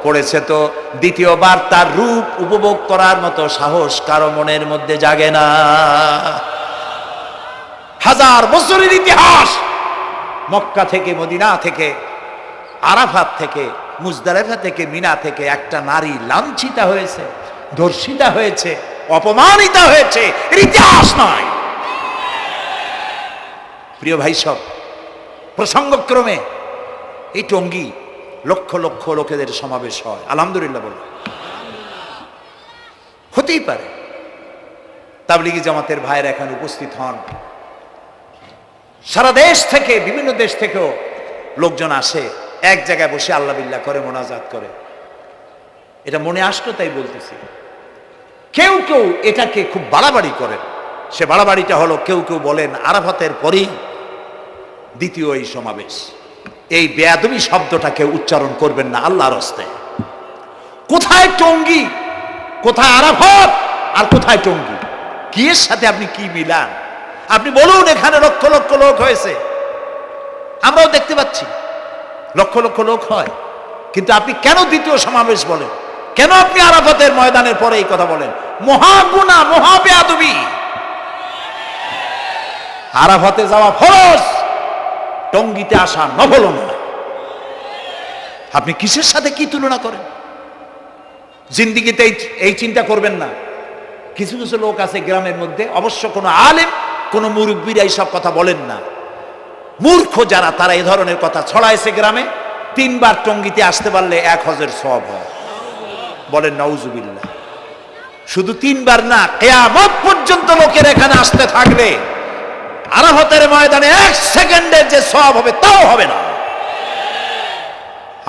পড়েছে তো দ্বিতীয়বার তার রূপ উপভোগ করার মতো সাহস কারো মনের মধ্যে জাগে না। হাজার বছরের ইতিহাস, মক্কা থেকে, মদিনা থেকে, আরাফাত থেকে, মুজদালিফা থেকে, মিনা থেকে একটা নারী লাঞ্ছিতা হয়েছে, ধর্ষিতা হয়েছে, অপমানিতা হয়েছে, এর ইতিহাস নয়। প্রিয় ভাই সব, প্রসঙ্গক্রমে এই টঙ্গী লক্ষ লক্ষ লোকেদের সমাবেশ হয়, আলহামদুলিল্লাহ বলো। হতেই পারে তাবলিগি জামাতের ভাইয়েরা এখানে উপস্থিত হন, সারা দেশ থেকে, বিভিন্ন দেশ থেকেও লোকজন আসে, এক জায়গায় বসে আল্লাহ বিল্লাহ করে, মোনাজাত করে। এটা মনে আসলো তাই বলতেছি। কেউ কেউ এটাকে খুব বাড়াবাড়ি করেন। সে বাড়াবাড়িটা হলো, কেউ কেউ বলেন আরাফাতের পরেই দ্বিতীয় এই সমাবেশ। এই বেয়াদবি শব্দটাকে উচ্চারণ করবেন না আল্লাহর হস্তে। কোথায় টঙ্গী, কোথায় আরাফাত, আর কোথায় টঙ্গী? কি এর সাথে আপনি কি মিলান? আপনি বলুন এখানে লক্ষ লক্ষ লোক হয়েছে, আমরাও দেখতে পাচ্ছি লক্ষ লক্ষ লোক হয়, কিন্তু আপনি কেন দ্বিতীয় সমাবেশ বলেন? কেন আপনি আরাফাতের ময়দানের পরে এই কথা বলেন? মহাগুনাহ, মহাবেয়াদবি। আরাফাতে যাওয়া ফরজ, টঙ্গীতে আসা নফল নয়। আপনি কিসের সাথে কি তুলনা করেন? জিন্দিগিতে এই চিন্তা করবেন না। কিছু কিছু লোক আছে গ্রামের মধ্যে, অবশ্য কোনো আলেম, কোনো মুরব্বীরা এইসব কথা বলেন না। মূর্খ যারা, তারা এই ধরনের কথা ছড়াইছে গ্রামে। 3 বার টঙ্গীতে আসতে পারলে 1 হজের সওয়াব হয়। বলেন নাউজুবিল্লাহ। শুধু 3 বার না, কিয়ামত পর্যন্ত লোকের এখানে আসতে থাকলে আরাফাতের ময়দানে 1 সেকেন্ডের যে সওয়াব হবে তাও হবে না।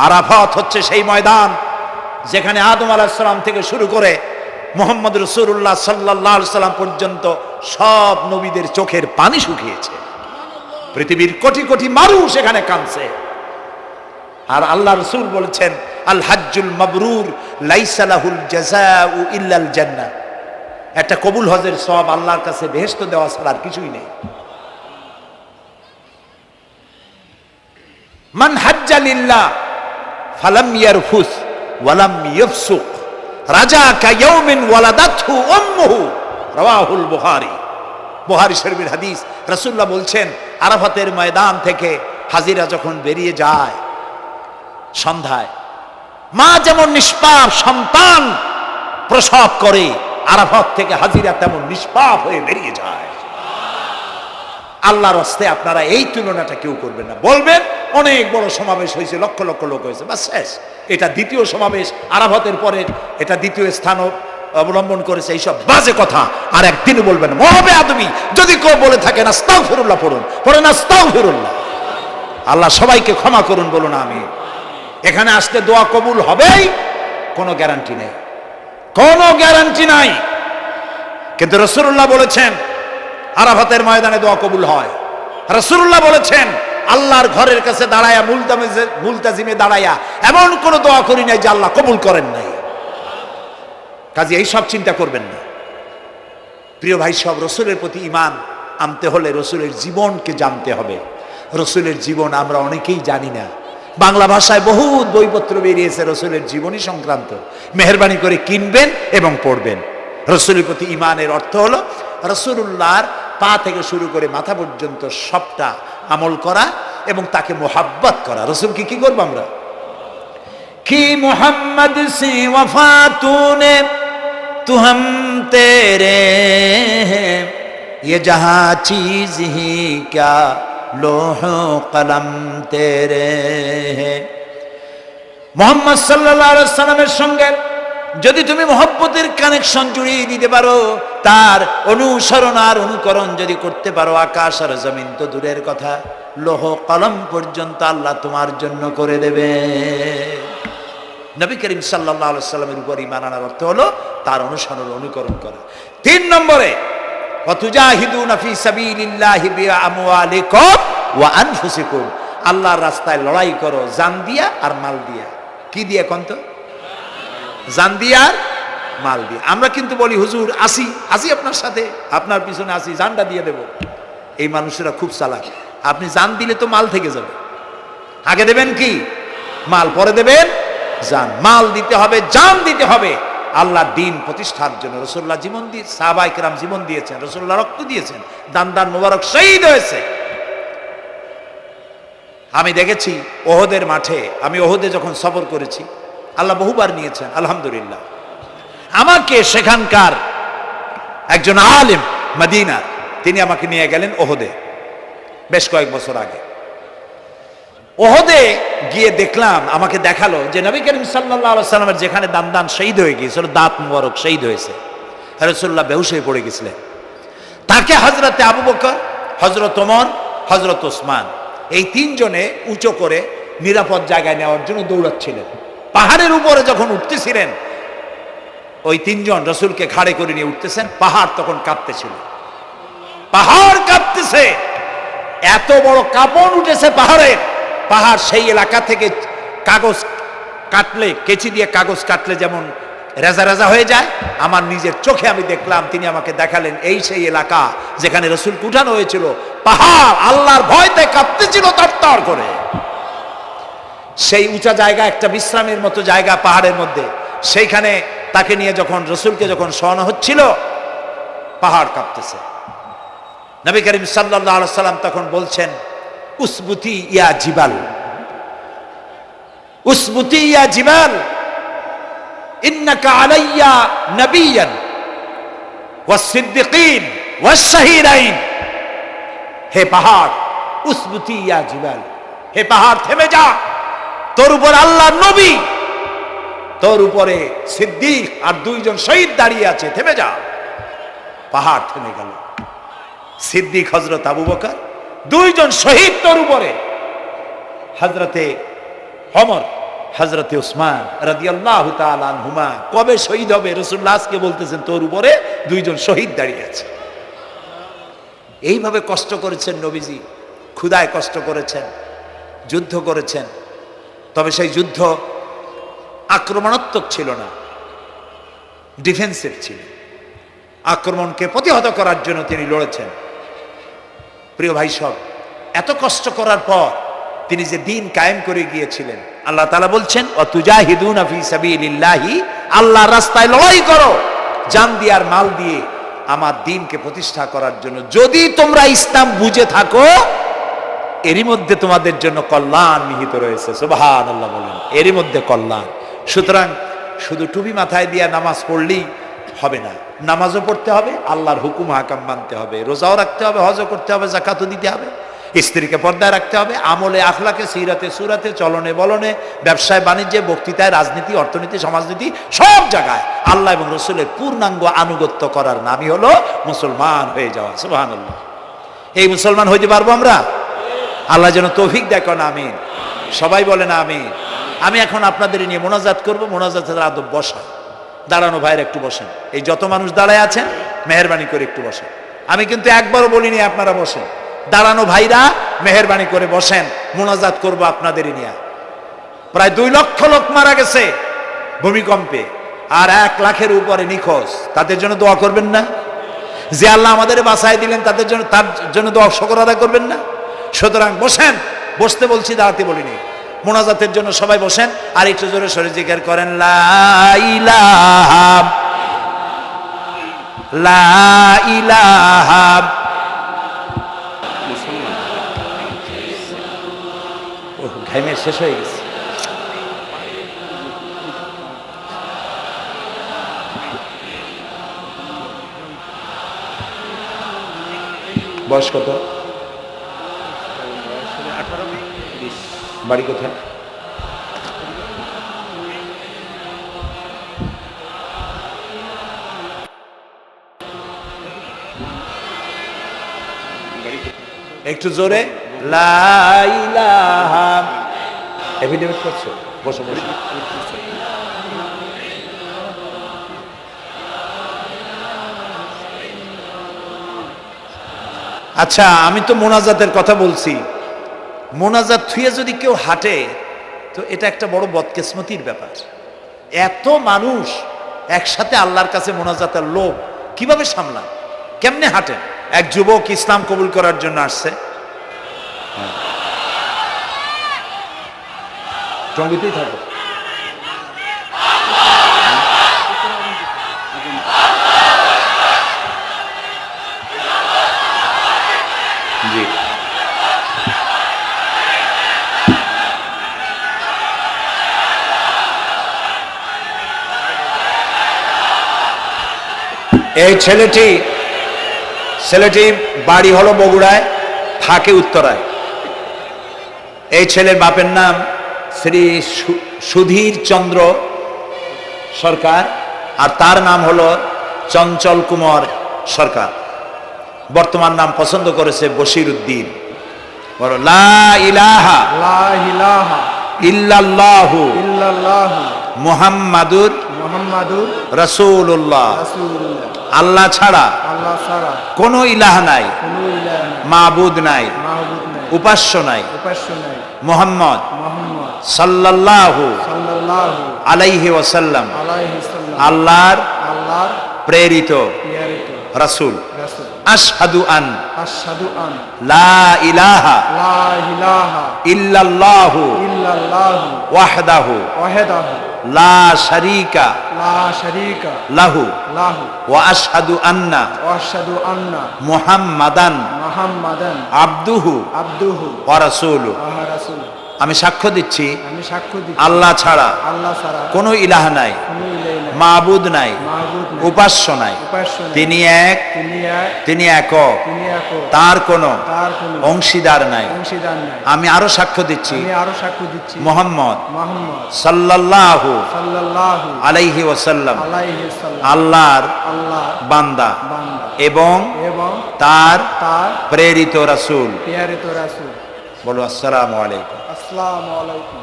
আরাফাত হচ্ছে সেই ময়দান যেখানে আদম আলাইহিস সালাম থেকে শুরু করে মুহাম্মদ রাসূলুল্লাহ সাল্লাল্লাহু আলাইহি সাল্লাম পর্যন্ত সব নবীদের চোখের পানি শুকিয়েছে। পৃথিবীর কোটি কোটি মানুষ এখানে কাঁদছে। আর আল্লাহ রাসূল বলেছেন, আল হাজ্জুল মাবরুর লাইসা লাহুল জাযাউ ইল্লাল জান্নাহ। একটা কবুল হজের সওয়াব আল্লাহর কাছে বেহেশত দেওয়া ছাড়া আর কিছুই নেই। মান হাজ্জা লিল্লাহ ফালাম ইয়ারফুস ওয়ালাম ইয়াফসুক রাজা কায়াউমিন ওয়ালাদাতহু উম্মুহু, রাওয়াহুল বুখারী। বুখারী শরীফের হাদিস। রাসূলুল্লাহ বলছেন, আরাফাতের ময়দান থেকে হাজিরা যখন বেরিয়ে যায় সন্ধ্যায়, মা যেমন নিষ্পাপ সন্তান প্রসব করে, আরাফাত থেকে হাজিরা তেমন নিষ্পাপ হয়ে বেরিয়ে যায়। আল্লাহর হস্তে আপনারা এই তুলনাটা কেউ করবেন না। বলবেন অনেক বড় সমাবেশ হয়েছে, লক্ষ লক্ষ লোক হয়েছে, বাস শেষ। এটা দ্বিতীয় সমাবেশ, আরাফাতের পরে এটা দ্বিতীয় স্থান অবলম্বন করেছে, এইসব বাজে কথা আর একদিন বলবেন। মহাবেয়াদবি যদি কেউ বলে থাকেন, আস্তাগফিরুল্লাহ পড়ুন, পড়েন আস্তাগফিরুল্লাহ। আল্লাহ সবাইকে ক্ষমা করুন, বলুন আমিন। এখানে আসতে দোয়া কবুল হবেই, কোনো গ্যারান্টি নেই, কোনো গ্যারান্টি নাই। কিন্তু রাসূলুল্লাহ বলেছেন আরাফাতের ময়দানে দোয়া কবুল হয়। রাসূলুল্লাহ বলেছেন, আল্লাহর ঘরের কাছে দাঁড়ায়া মুলতাজিমে দাঁড়ায়া এমন কোন দোয়া করি নাই যে আল্লাহ কবুল করেন নাই। কাজে এই সব চিন্তা করবেন না। প্রিয় ভাই সব, রসুলের প্রতি ঈমান আনতে হলে রসুলের জীবনকে জানতে হবে। রসুলের জীবন আমরা অনেকেই জানি না। বাংলা ভাষায় বহুত বইপত্র বেরিয়েছে রসুলের জীবনী সংক্রান্ত। মেহেরবানি করে কিনবেন এবং পড়বেন। রসুলের প্রতি ঈমানের অর্থ হলো রসুলুল্লাহর পা থেকে শুরু করে মাথা পর্যন্ত সবটা আমল করা এবং তাকে মোহাব্বত করা। রসুলকে কি করবো আমরা? কি মোহাম্মদ সে ওয়াফা তূনে তু হাম তেরে হ্যাঁ, ये जहाँ चीज ही क्या लोह कलम तेरे हैं। মোহাম্মদ সাল্লাল্লাহু আলাইহি ওয়াসাল্লামের সঙ্গে যদি তুমি মহব্বতের কানেকশন জুড়িয়ে দিতে পারো, তার অনুসরণ আর অনুকরণ যদি করতে পারো, আকাশ আর জমিন তো দূরের কথা, লোহ কলম পর্যন্ত আল্লাহ তোমার জন্য করে দেবে। নবী করিম সাল্লাল্লাহু আলাইহি ওয়াসাল্লামের উপর ঈমান আনার অর্থ হলো তার অনুসরণ অনুকরণ করা। 3 নম্বরে ওয়াতুজাহিদুনা ফি সাবিলিল্লাহি বিআমওয়ালিকুম ওয়া আনফুসিকুম। আল্লাহর রাস্তায় লড়াই করো জান দিয়া আর মাল দিয়া। কি দিয়া কন্ত? জান দিয়া আর মাল দিয়া। আমরা কিন্তু বলি হুজুর আসি আপনার সাথে, আপনার পিছনে আসি, জানটা দিয়ে দেব। এই মানুষেরা খুব চালাক। আপনি জান দিলে তো মাল থেকে যাবে। আগে দেবেন কি? মাল, পরে দেবেন জান। মাল দিতে হবে, জান দিতে হবে আল্লাহর দ্বীন প্রতিষ্ঠার জন্য। রাসূলুল্লাহ জীবন দিয়ে, সাহাবায়ে কেরাম জীবন দিয়েছেন, রাসূলুল্লাহ রক্ত দিয়েছেন, দান মোবারক শহীদ হয়েছে। আমি দেখেছি ওহদের মাঠে, আমি ওহদে যখন সফর করেছি, আল্লাহ বহুবার নিয়েছেন আলহামদুলিল্লাহ। আমাকে সেখানকার একজন আলেম মদিনা, তিনি আমাকে নিয়ে গেলেন ওহদে বেশ কয়েক বছর আগে। ওহদে গিয়ে দেখলাম, আমাকে দেখালো যে নবী করিম সাল্লাল্লাহু আলাইহি ওয়াসাল্লামের যেখানে দান শহীদ হয়ে গিয়েছিল, দাঁত মুবারক শহীদ হয়েছে, রাসূলুল্লাহ বেহুশ হয়ে পড়ে গেছিলেন। তাকে হযরতে আবু বকর, হযরত ওমর, হযরত ওসমান, এই 3 জনে উঁচু করে নিরাপদ জায়গায় নেওয়ার জন্য দৌড়াচ্ছিলেন। পাহাড়ের উপরে যখন উঠতেছিলেন, ওই তিনজন রসুলকে ঘাড়ে করে নিয়ে উঠতেছেন, পাহাড় তখন কাঁপতেছিল, পাহাড় কাঁপতেছে, এত বড় কাঁপন উঠেছে পাহাড়ের। পাহাড় সেই এলাকা থেকে কাগজ কাটলে, কেচি দিয়ে কাগজ কাটলে যেমন রেজা রেজা হয়ে যায়, আমার নিজের চোখে আমি দেখলাম, তিনি আমাকে দেখালেন, এই সেই এলাকা যেখানে রসুলকে উঠানো হয়েছিল। পাহাড় আল্লাহর ভয়তে কাঁপতেছিল তরতর করে। সেই উঁচা জায়গা, একটা বিশ্রামের মতো জায়গা পাহাড়ের মধ্যে, সেইখানে তাকে নিয়ে যখন রসুলকে যখন শোয়ানো হচ্ছিল, পাহাড় কাঁপতেছে। নবী করিম সাল্লাল্লাহু আলাইহি সাল্লাম তখন বলছেন, উসবুতি ইয়া জিবাল, উসবুতি ইয়া জিবাল, ইন্নাকা আলাইয়া নবিয়ান ওয়াস সিদ্দিকিন ওয়াস শাহীদাইন। হে পাহাড়, উসবুতি ইয়া জিবাল, হে পাহাড় থেমে যা, তোর উপর আল্লাহর নবী, তোর উপরে সিদ্দিক আর দুইজন শহীদ দাঁড়িয়ে আছে, থেমে যা। পাহাড় থেমে গেল। সিদ্দিক হযরত আবু বকর, দুইজন শহীদ তোর উপরে, হযরতে ওমর, হযরতে উসমান রাদিয়াল্লাহু তাআলা আনহুমা। কবে শহীদ হবে? রাসূলুল্লাহ আজকে বলতেছেন তোর উপরে দুইজন শহীদ দাঁড়িয়ে আছে। এইভাবে কষ্ট করেছেন নবীজি, ক্ষুধায় কষ্ট করেছেন, যুদ্ধ করেছেন। তবে সেই যুদ্ধ আক্রমণাত্মক ছিল না, ডিফেন্সিভ ছিল। আক্রমণকে প্রতিহত করার জন্য তিনি লড়েছেন। প্রিয় ভাই সব, এত কষ্ট করার পর তিনি যে দিন কায়েম করে গিয়েছিলেন, আল্লাহ তাআলা বলছেন, ওয়াতুজাহিদুনা ফি সাবিলিল্লাহি, আল্লাহর রাস্তায় লড়াই করো জান দিয়ে আর মাল দিয়ে আমার দ্বীনকে প্রতিষ্ঠা করার জন্য। যদি তোমরা ইসলাম বুঝে থাকো, এরই মধ্যে তোমাদের জন্য কল্যাণ নিহিত রয়েছে। সুবহানাল্লাহ বলেন, এরই মধ্যে কল্যাণ। সুতরাং শুধু টুপি মাথায় দিয়ে নামাজ পড়লেই হবে না, নামাজও পড়তে হবে, আল্লাহর হুকুম হাকাম মানতে হবে, রোজাও রাখতে হবে, হজও করতে হবে, যাকাতও দিতে হবে, স্ত্রীকে পর্দায় রাখতে হবে, আমলে আখলাকে, সিরাতে সুরাতে, চলনে বলনে, ব্যবসায় বাণিজ্যে, বক্তৃতায়, রাজনীতি, অর্থনীতি, সমাজনীতি, সব জায়গায় আল্লাহ এবং রসুলের পূর্ণাঙ্গ আনুগত্য করার নামই হলো মুসলমান হয়ে যাওয়া। সুবহানাল্লাহ। এই মুসলমান হইতে পারবো আমরা? আল্লাহ যেন তৌফিক দেখেন, আমিন। সবাই বলেন আমিন। আমি এখন আপনাদের নিয়ে মোনাজাত করব। মোনাজাতের আদব বসা, দাঁড়ানো ভাইয়ের একটু বসেন। এই যত মানুষ দাঁড়ায় আছেন, মেহেরবানি করে একটু বসেন। আমি কিন্তু একবারও বলিনি আপনারা বসেন। দাঁড়ানো ভাইরা মেহেরবানি করে বসেন, মোনাজাত করব আপনাদেরই নিয়ে। প্রায় 2 লক্ষ লোক মারা গেছে ভূমিকম্পে, আর 1 লাখের উপরে নিখোঁজ। তাদের জন্য দোয়া করবেন না? যে আল্লাহ আমাদের বাঁচায় দিলেন, তার জন্য দোয়া শুকর আদায় করবেন না? সুতরাং বসেন, বসতে বলছি, দাঁড়াতে বলিনি। মোনাজাতের জন্য সবাই বসেন, আর একটু জোরে সরে জিকির করেন, লা ইলাহা লা ইলাহা। ঘামে শেষ হয়ে গেছে। বয়স কত? বাড়ি কোথায়? একটু জোরে, লা ইলাহা। এভিডেন্স করছো? বসো বসো। আচ্ছা, আমি তো মোনাজাতের কথা বলছি। মোনাজাত থুয়ে যদি কেউ হাঁটে, তো এটা একটা বড় বদকিসমতির ব্যাপার। এত মানুষ একসাথে আল্লাহর কাছে মোনাজাতের লোক কিভাবে সামলান? কেমনে হাঁটেন? এক যুবক ইসলাম কবুল করার জন্য আসছে, টঙ্গিতেই থাকো। জি, এই ছেলেটি বাড়ি হলো বগুড়ায়, থাকে উত্তরায়। এই ছেলের বাপের নাম শ্রী সুধীর চন্দ্র সরকার, আর তার নাম হলো চঞ্চল কুমার সরকার। বর্তমান নাম পছন্দ করেছে বশির উদ্দিন। বলো লা ইলাহা। ইল্লাল্লাহু ইল্লাল্লাহু মুহাম্মাদুর মুহাম্মাদুর রাসূলুল্লাহ। রাসূলুল্লাহ। আল্লাহ ছাড়া আল্লাহ ছাড়া কোনো ইলাহ নাই, কোনো ইলাহ নাই, মাবুদ নাই, মাহবুব নাই, উপাস্য নাই। উপাস্য নাই। মুহাম্মদ মুহাম্মদ সাল্লাল্লাহু সাল্লাল্লাহু আলাইহি ওয়াসাল্লাম আলাইহি সাল্লাম আল্লাহর আল্লাহর প্রেরিত প্রেরিত রাসূল। রাসূল। আশহাদু আন আশহাদু আন লা ইলাহা লা ইলাহা ইল্লাল্লাহু ইল্লাল্লাহু ওয়াহদাহু ওয়াহদাহু লা শারীকা লা শারীকা লাহু লাহু ওয়া আশহাদু আন্না ওয়া আশহাদু আন্না মুহাম্মাদান মুহাম্মাদান আবদুহু আবদুহু ওয়া রাসূলুহু। ওয়া রাসূলুহু। আমি সাক্ষ্য দিচ্ছি আমি সাক্ষ্য দিচ্ছি আল্লাহ ছাড়া আল্লাহ ছাড়া কোনো ইলাহ নাই, কোনো ইলাহ নাই, মাবুদ নাই, মাহবুব নাই, উপাস্য নাই। উপাস্য নাই। তিনি এক, তিনি এক, তিনি একক, তিনি একক, তার কোনো তার কোনো অংশীদার নাই। অংশীদার নাই। আমি আরো সাক্ষ্য দিচ্ছি আমি আরো সাক্ষ্য দিচ্ছি মুহাম্মদ মুহাম্মদ সাল্লাল্লাহু সাল্লাল্লাহু আলাইহি ওয়াসাল্লাম আলাইহি সাল্লাম আল্লাহর আল্লাহ বান্দা বান্দা এবং এবং তার তার প্রেরিত রাসূল। প্রেরিত রাসূল। বলো আসসালামু আলাইকুম। আসসালামু আলাইকুম।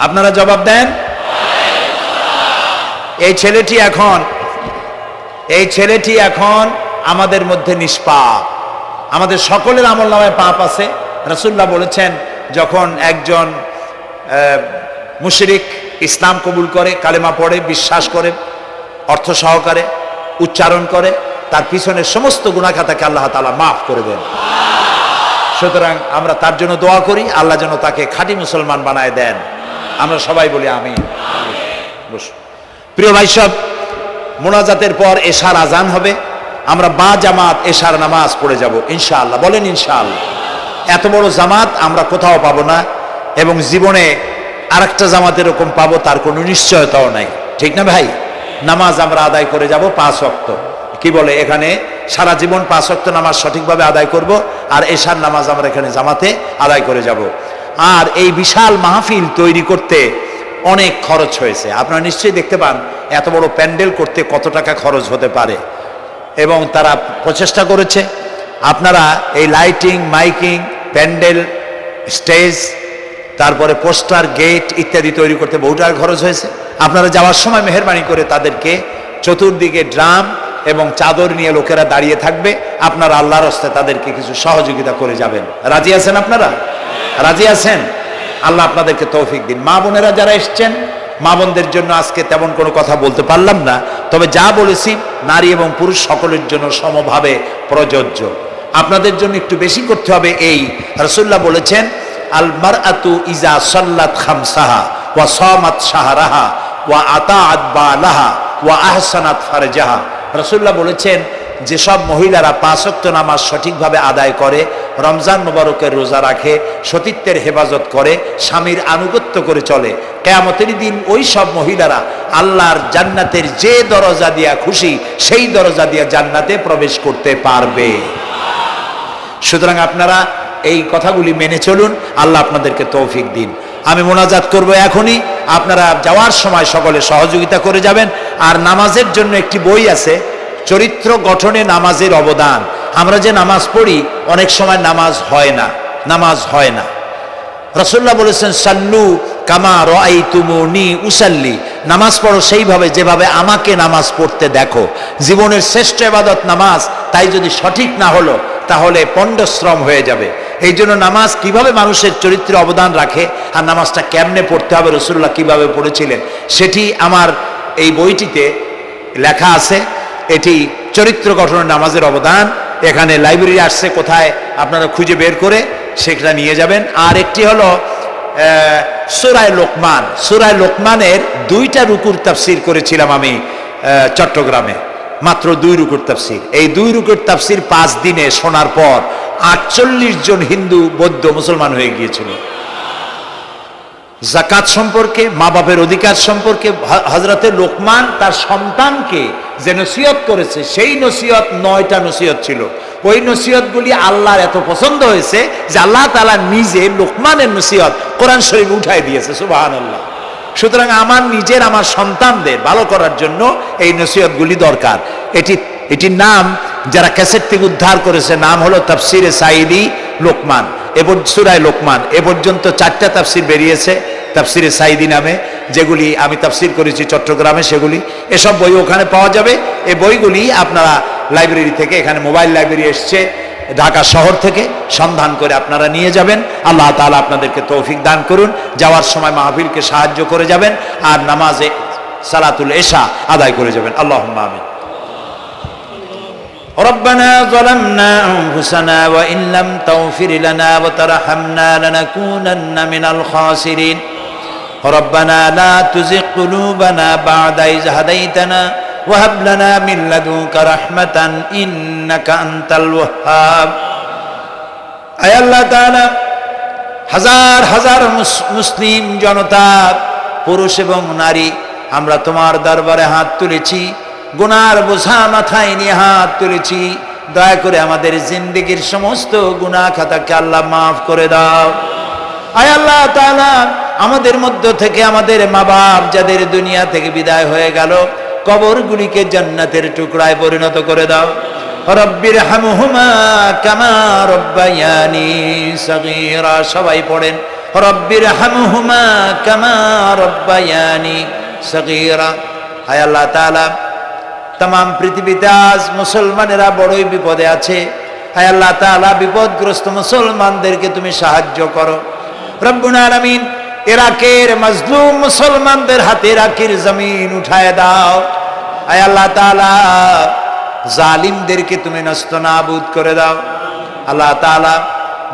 আপনারা জবাব দেন। এই ছেলেটি এখন আমাদের মধ্যে নিষ্পাপ। আমাদের সকলের আমলনামায় পাপ আছে। রাসূলুল্লাহ বলেছেন, যখন একজন মুশরিক ইসলাম কবুল করে, কালেমা পড়ে, বিশ্বাস করে, অর্থ সহকারে উচ্চারণ করে, তার পিছনের সমস্ত গুনাহ খাতাকে আল্লাহ তাআলা মাফ করে দেন। সুতরাং আমরা তার জন্য দোয়া করি, আল্লাহ যেন তাকে খাঁটি মুসলমান বানায় দেন। আমরা সবাই বলি আমিন। প্রিয় ভাই সব, মোনাজাতের পর এশার আজান হবে। আমরা বা জামাত এশার নামাজ পড়ে যাব ইনশাআল্লাহ। বলেন ইনশাআল্লাহ। এত বড় জামাত আমরা কোথাও পাবো না, এবং জীবনে আরেকটা জামাত এরকম পাবো তার কোনো নিশ্চয়তাও নাই। ঠিক না ভাই? নামাজ আমরা আদায় করে যাব 5 ওয়াক্ত। কি বলে, এখানে সারা জীবন 5 ওয়াক্ত নামাজ সঠিকভাবে আদায় করব, আর এশার নামাজ আমরা এখানে জামাতে আদায় করে যাব। আর এই বিশাল মাহফিল তৈরি করতে অনেক খরচ হয়েছে। আপনারা নিশ্চয়ই দেখতে পান এত বড় প্যান্ডেল করতে কত টাকা খরচ হতে পারে, এবং তারা প্রচেষ্টা করেছে। আপনারা এই লাইটিং, মাইকিং, প্যান্ডেল, স্টেজ, তারপরে পোস্টার, গেট ইত্যাদি তৈরি করতে বহু টাকা খরচ হয়েছে। আপনারা যাওয়ার সময় মেহেরবানি করে তাদেরকে চতুর্দিকে ড্রাম এবং চাদর নিয়ে লোকেরা দাঁড়িয়ে থাকবে, আপনারা আল্লাহর হস্তে তাদেরকে কিছু সহযোগিতা করে যাবেন। রাজি আছেন আপনারা? রাজি আছেন? আল্লাহ আপনাদেরকে তৌফিক দিন। মা বোনেরা যারা এসছেন, মা বোনদের জন্য আজকে তেমন কোনো কথা বলতে পারলাম না, তবে যা বলেছি নারী এবং পুরুষ সকলের জন্য সমভাবে প্রযোজ্য। আপনাদের জন্য একটু বেশি করতে হবে। এই রাসূলুল্লাহ বলেছেন, আল মারআতু ইজা সাল্লাত খামসাহা ওয়া সামাত শাহরাহা ওয়া আতাআত বালাহা ওয়া আহসানাত ফারজাহা। রাসূলুল্লাহ বলেছেন, যেসব মহিলারা 5 ওয়াক্ত নামাজ সঠিকভাবে আদায় করে, রমজান মোবারকের রোজা রাখে, সতীত্বের হেফাজত করে, স্বামীর আনুগত্য করে চলে, কিয়ামতের দিন ওই সব মহিলারা আল্লাহর জান্নাতের যে দরজা দিয়া খুশি সেই দরজা দিয়া জান্নাতে প্রবেশ করতে পারবে। সুতরাং আপনারা এই কথাগুলি মেনে চলুন, আল্লাহ আপনাদেরকে তৌফিক দিন। আমি মোনাজাত করব এখনই, আপনারা যাওয়ার সময় সকলে সহযোগিতা করে যাবেন। আর নামাজের জন্য একটি বই আছে, চরিত্র গঠনে নামাজের অবদান। আমরা যে নামাজ পড়ি অনেক সময় নামাজ হয় না। রাসূলুল্লাহ বলেছেন, সাল্লু কামা রাআইতুমুনি উসাল্লি। নামাজ পড়ো সেইভাবে যেভাবে আমাকে নামাজ পড়তে দেখো। জীবনের শ্রেষ্ঠ ইবাদত নামাজ, তাই যদি সঠিক না হলো তাহলে পণ্ডশ্রম হয়ে যাবে। এই জন্য নামাজ কিভাবে মানুষের চরিত্রে অবদান রাখে, আর নামাজটা কেমনে পড়তে হবে, রাসূলুল্লাহ কিভাবে পড়েছিলেন, সেটি আমার এই বইটিতে লেখা আছে। এটি চরিত্র গঠনের নামাজের অবদান। এখানে লাইব্রেরি আসছে, কোথায় আপনারা খুঁজে বের করে সেটা নিয়ে যাবেন। আর একটি হলো সূরা লোকমান। সূরা লোকমানের 2টা রুকুর তাফসীর করেছিলাম আমি চট্টগ্রামে, মাত্র 2 রুকুর তাফসীর। এই 2 রুকুর তাফসীর 5 দিনে শোনার পর 48 জন হিন্দু, বৌদ্ধ, মুসলমান হয়ে গিয়েছিল। যাকাত সম্পর্কে, মা বাপের অধিকার সম্পর্কে হযরতে লোকমান তার সন্তানকে যে নসিহত করেছে, সেই নসিহত 9টা নসিহত ছিল। ওই নসিহতগুলি আল্লাহর এত পছন্দ হয়েছে যে আল্লাহ তাআলা নিজে লোকমানের নসিহত কোরআন শরীফ উঠায় দিয়েছে। সুবহানাল্লাহ। সুতরাং আমার সন্তানদের ভালো করার জন্য এই নসিহতগুলি দরকার। এটির নাম যারা ক্যাসেট থেকে উদ্ধার করেছে, নাম হলো তাফসিরে সাঈদী লোকমান, সূরা লোকমান। এ পর্যন্ত 4টা তাফসির বেরিয়েছে। তাফসিরে সাইদি নামে, যেগুলি আমি তাফসির করেছি চট্টগ্রামে, সেগুলি এসব বই ওখানে পাওয়া যাবে। এই বইগুলি আপনারা লাইব্রেরি থেকে, এখানে মোবাইল লাইব্রেরি এসছে ঢাকা শহর থেকে, সন্ধান করে আপনারা নিয়ে যাবেন। আল্লাহ তাআলা আপনাদেরকে তৌফিক দান করুন। যাওয়ার সময় মাহফিলকে সাহায্য করে যাবেন, আর নামাজে সালাতুল এশা আদায় করে যাবেন। আল্লাহুম্মা আমিন। ربنا ظلمنا أنفسنا وإن لم تغفر لنا وترحمنا لنكونن من الخاسرين ربنا لا تزغ قلوبنا بعد إذ هديتنا وهب لنا من لدنك رحمة إنك أنت الوهاب أي الله تعالى হাজার হাজার মুসলিম জনতা, পুরুষ এবং নারী, আমরা তোমার দরবারে হাত তুলেছি, গুনার বোঝা মাথায় নিয়ে হাত তুলেছি। দয়া করে আমাদের জিন্দেগীর সমস্ত গুনাহ খাতাকে আল্লাহ মাফ করে দাও। আয় আল্লাহ তাআলা, আমাদের মধ্য থেকে আমাদের মা বাপ যাদের দুনিয়া থেকে বিদায় হয়ে গেল, কবরগুলিকে জান্নাতের টুকরায় পরিণত করে দাও। রব্বির হামহুমা কামা রব্বায়ানি সগীরা, সবাই পড়েন রব্বির হামহুমা কামা রব্বায়ানি সগীরা। আয় আল্লাহ তাআলা, तमाम পৃথিবীতে আজ মুসলমানেরা বড়ই বিপদে আছে। হায় আল্লাহ তাআলা, বিপদগ্রস্ত মুসলমানদেরকে তুমি সাহায্য করো রব্বুল আলামিন। ইরাকের মাজলুম মুসলমানদের হাতে ইরাকের জমিন উঠায় দাও। হায় আল্লাহ তাআলা, জালিমদেরকে তুমি নস্তনাবুদ করে দাও। আল্লাহ তাআলা,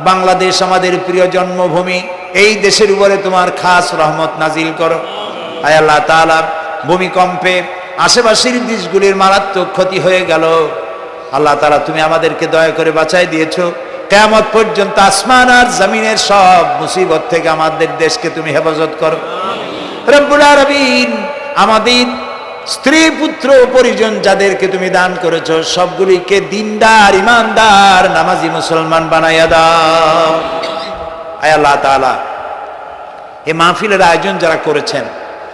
বাংলাদেশ আমাদের প্রিয় জন্মভূমি, এই দেশের উপরে তোমার খাস রহমত নাজিল করো। হায় আল্লাহ তাআলা, ভূমিকম্পে আশেপাশের দেশগুলির মারাত্মক ক্ষতি হয়ে গেল। আল্লাহ তাআলা, তুমি আমাদেরকে দয়া করে বাঁচাই দিয়েছো। কিয়ামত পর্যন্ত আসমান আর জমিনের সব মুসিবত থেকে আমাদের দেশকে তুমি হেফাজত করো রব্বুল আলামিন। আমাদের স্ত্রী পুত্র পরিজন যাদেরকে তুমি দান করেছো, সবগুলিকে দিনদার, ইমানদার, নামাজি মুসলমান বানাইয়া দাও। আয় আল্লাহ তাআলা, এই মাহফিলের আয়োজন যারা করেছেন,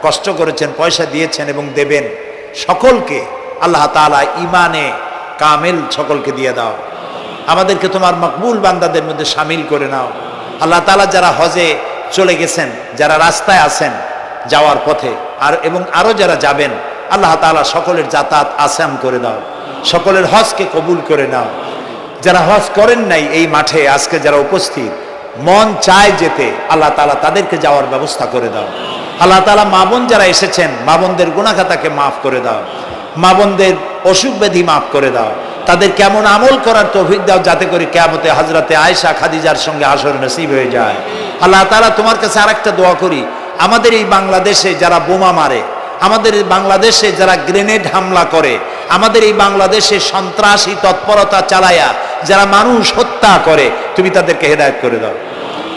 কষ্ট করেছেন, পয়সা দিয়েছেন এবং দেবেন, সকলকে আল্লাহ তাআলা ইমানে কামেল সকলকে দিয়ে দাও। আমাদেরকে তোমার মকবুল বান্দাদের মধ্যে শামিল করে নাও। আল্লাহ তাআলা, যারা হজে চলে গেছেন, যারা রাস্তায় আছেন যাওয়ার পথে, এবং আরো যারা যাবেন, আল্লাহ তাআলা সকলের যাতায়াত আসান করে দাও, সকলের হজকে কবুল করে নাও। যারা হজ করেন নাই, এই মাঠে আজকে যারা উপস্থিত, মন চায় যেতে, আল্লাহ তাআলা তাদেরকে যাওয়ার ব্যবস্থা করে দাও। আল্লাহ তাআলা, মা বোন যারা এসেছেন, মা বোনদের গুনাহ খাতাকে মাফ করে দাও, মা বোনদের অসুখ ব্যাধি মাফ করে দাও, তাদের কেমন আমল করার তৌফিক দাও, যাতে করে কিয়ামতে হযরতে আয়েশা খাদিজার সঙ্গে হাসর নসিব হয়ে যায়। আল্লাহ তাআলা, তোমার কাছে আরেকটা দোয়া করি, আমাদের এই বাংলাদেশে যারা বোমা মারে, আমাদের এই বাংলাদেশে যারা গ্রেনেড হামলা করে, আমাদের এই বাংলাদেশে সন্ত্রাসী তৎপরতা চালায়া যারা মানুষ হত্যা করে, তুমি তাদেরকে হেদায়েত করে দাও,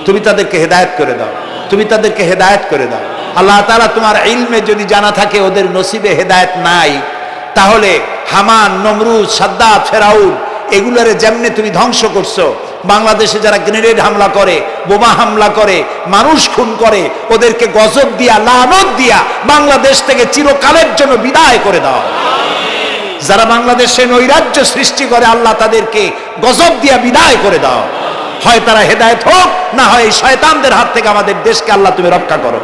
তুমি তাদেরকে হেদায়েত করে দাও, তুমি তাদেরকে হেদায়েত করে দাও। আল্লাহ তাআলা, তোমার ইলমে যদি জানা থাকে ওদের নসিবে হেদায়েত নাই, তাহলে হামান, নমরুদ, সাদ্দাত, ফেরাউন, এগুলারে যেমনে তুমি ধ্বংস করছো, বাংলাদেশে যারা গ্রেনেড হামলা করে, বোমা হামলা করে, মানুষ খুন করে, ওদেরকে গজব দিয়া, লানত দিয়া বাংলাদেশ থেকে চিরকালের জন্য বিদায় করে দাও। যারা বাংলাদেশে নৈরাজ্য সৃষ্টি করে, আল্লাহ তাদেরকে গজব দিয়া বিদায় করে দাও। হয় তারা হেদায়েত হোক, না হয় শয়তানদের হাত থেকে আমাদের দেশকে আল্লাহ তুমি রক্ষা করো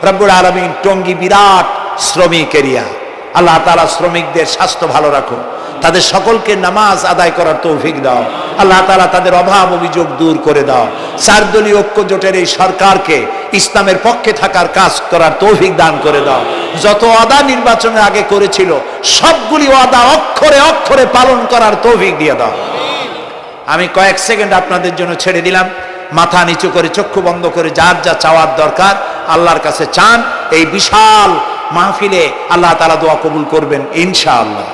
রব্বুল আলামিন। টঙ্গী বিরাট শ্রমিক এরিয়া, আল্লাহ তাআলা শ্রমিকদের স্বাস্থ্য ভালো রাখো, তাদের সকলকে নামাজ আদায় করার তৌফিক দাও। আল্লাহ তাআলা, তাদের অভাব অভিযোগ দূর করে দাও। চারদলীয় ঐক্য জোটের এই সরকারকে ইসলামের পক্ষে থাকার কাজ করার তৌফিক দান করে দাও। যত ওয়াদা নির্বাচনের আগে করেছিল, সবগুলি ওয়াদা অক্ষরে অক্ষরে পালন করার তৌফিক দিয়ে দাও। আমি কয়েক সেকেন্ড আপনাদের জন্য ছেড়ে দিলাম। মাথা নিচু করে, চক্ষু বন্ধ করে, যার যা চাওয়ার দরকার আল্লাহর কাছে চান। এই বিশাল মাহফিলে আল্লাহ তাআলা দোয়া কবুল করবেন ইনশাআল্লাহ।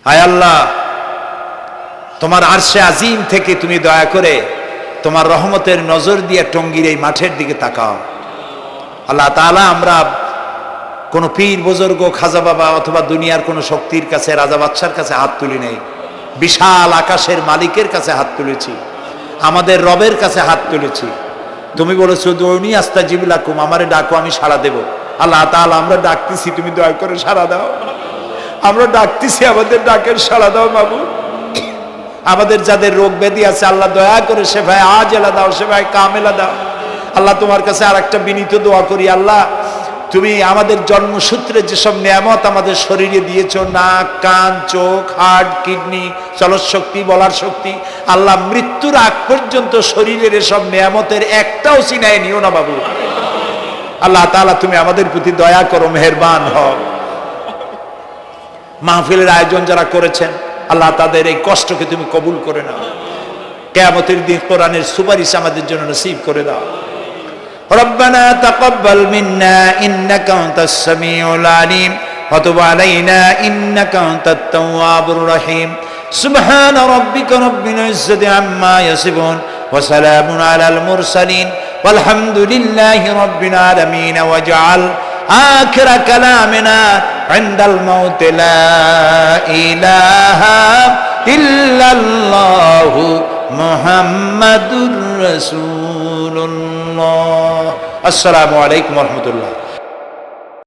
হায় আল্লাহ, তোমার আরশে আজিম থেকে তুমি দয়া করে তোমার রহমতের নজর দিয়ে টঙ্গীর এই মাঠের দিকে তাকাও। আল্লাহ তাআলা, আমরা কোন পীর বুজুর্গ খাজা বাবা অথবা দুনিয়ার কোন শক্তির কাছে রাজা বাদশার কাছে হাত তুলি নেই, বিশাল আকাশের মালিকের কাছে হাত তুলেছি, আমাদের রবের কাছে হাত তুলেছি। তুমি বলেছো দৌনি আস্তাজিব লাকুম, আমারে ডাকো আমি সাড়া দেব। আল্লাহ তাআলা আমরা ডাকতেছি, তুমি দয়া করে সাড়া দাও। আমরা ডাকতেছি, আমাদের ডাকের সাড়া দাও মাবুদ। আমাদের যাদের রোগ ব্যাধি আছে আল্লাহ দয়া করে শেফায়ে আজেলা দাও, শেফায়ে কামেলা দাও। আল্লাহ তোমার কাছে আর একটা বিনীত দোয়া করি, আল্লাহ তুমি আমাদের জন্মসূত্রে যেসব নিয়ামত আমাদের শরীরে দিয়েছো, নাক, কান, চোখ, হার্ট, কিডনি, চলৎ শক্তি, বলার শক্তি, আল্লাহ মৃত্যুর আগ পর্যন্ত শরীরের এসব নিয়ামতের একটাও চিনায় নিও না বাবু। আল্লাহ তাআলা তুমি আমাদের প্রতি দয়া করো, মেহেরবান হও। মাহফিলের আয়োজন যারা করেছেন আল্লাহ তাদের এই কষ্টকে তুমি কবুল করে নাও। কিয়ামতের দিন কোরআনের সুপারিশ আমাদের জন্য নসিব করে দাও। ربنا تقبل منا إنك أنت السميع العليم وتب علينا إنك أنت التواب الرحيم سبحان ربك رب العزة عما يصفون وسلام على المرسلين والحمد لله رب العالمين واجعل آخر كلامنا عند الموت لا إله إلا الله محمد رسول الله। আসসালামু আলাইকুম ওয়া রাহমাতুল্লাহ।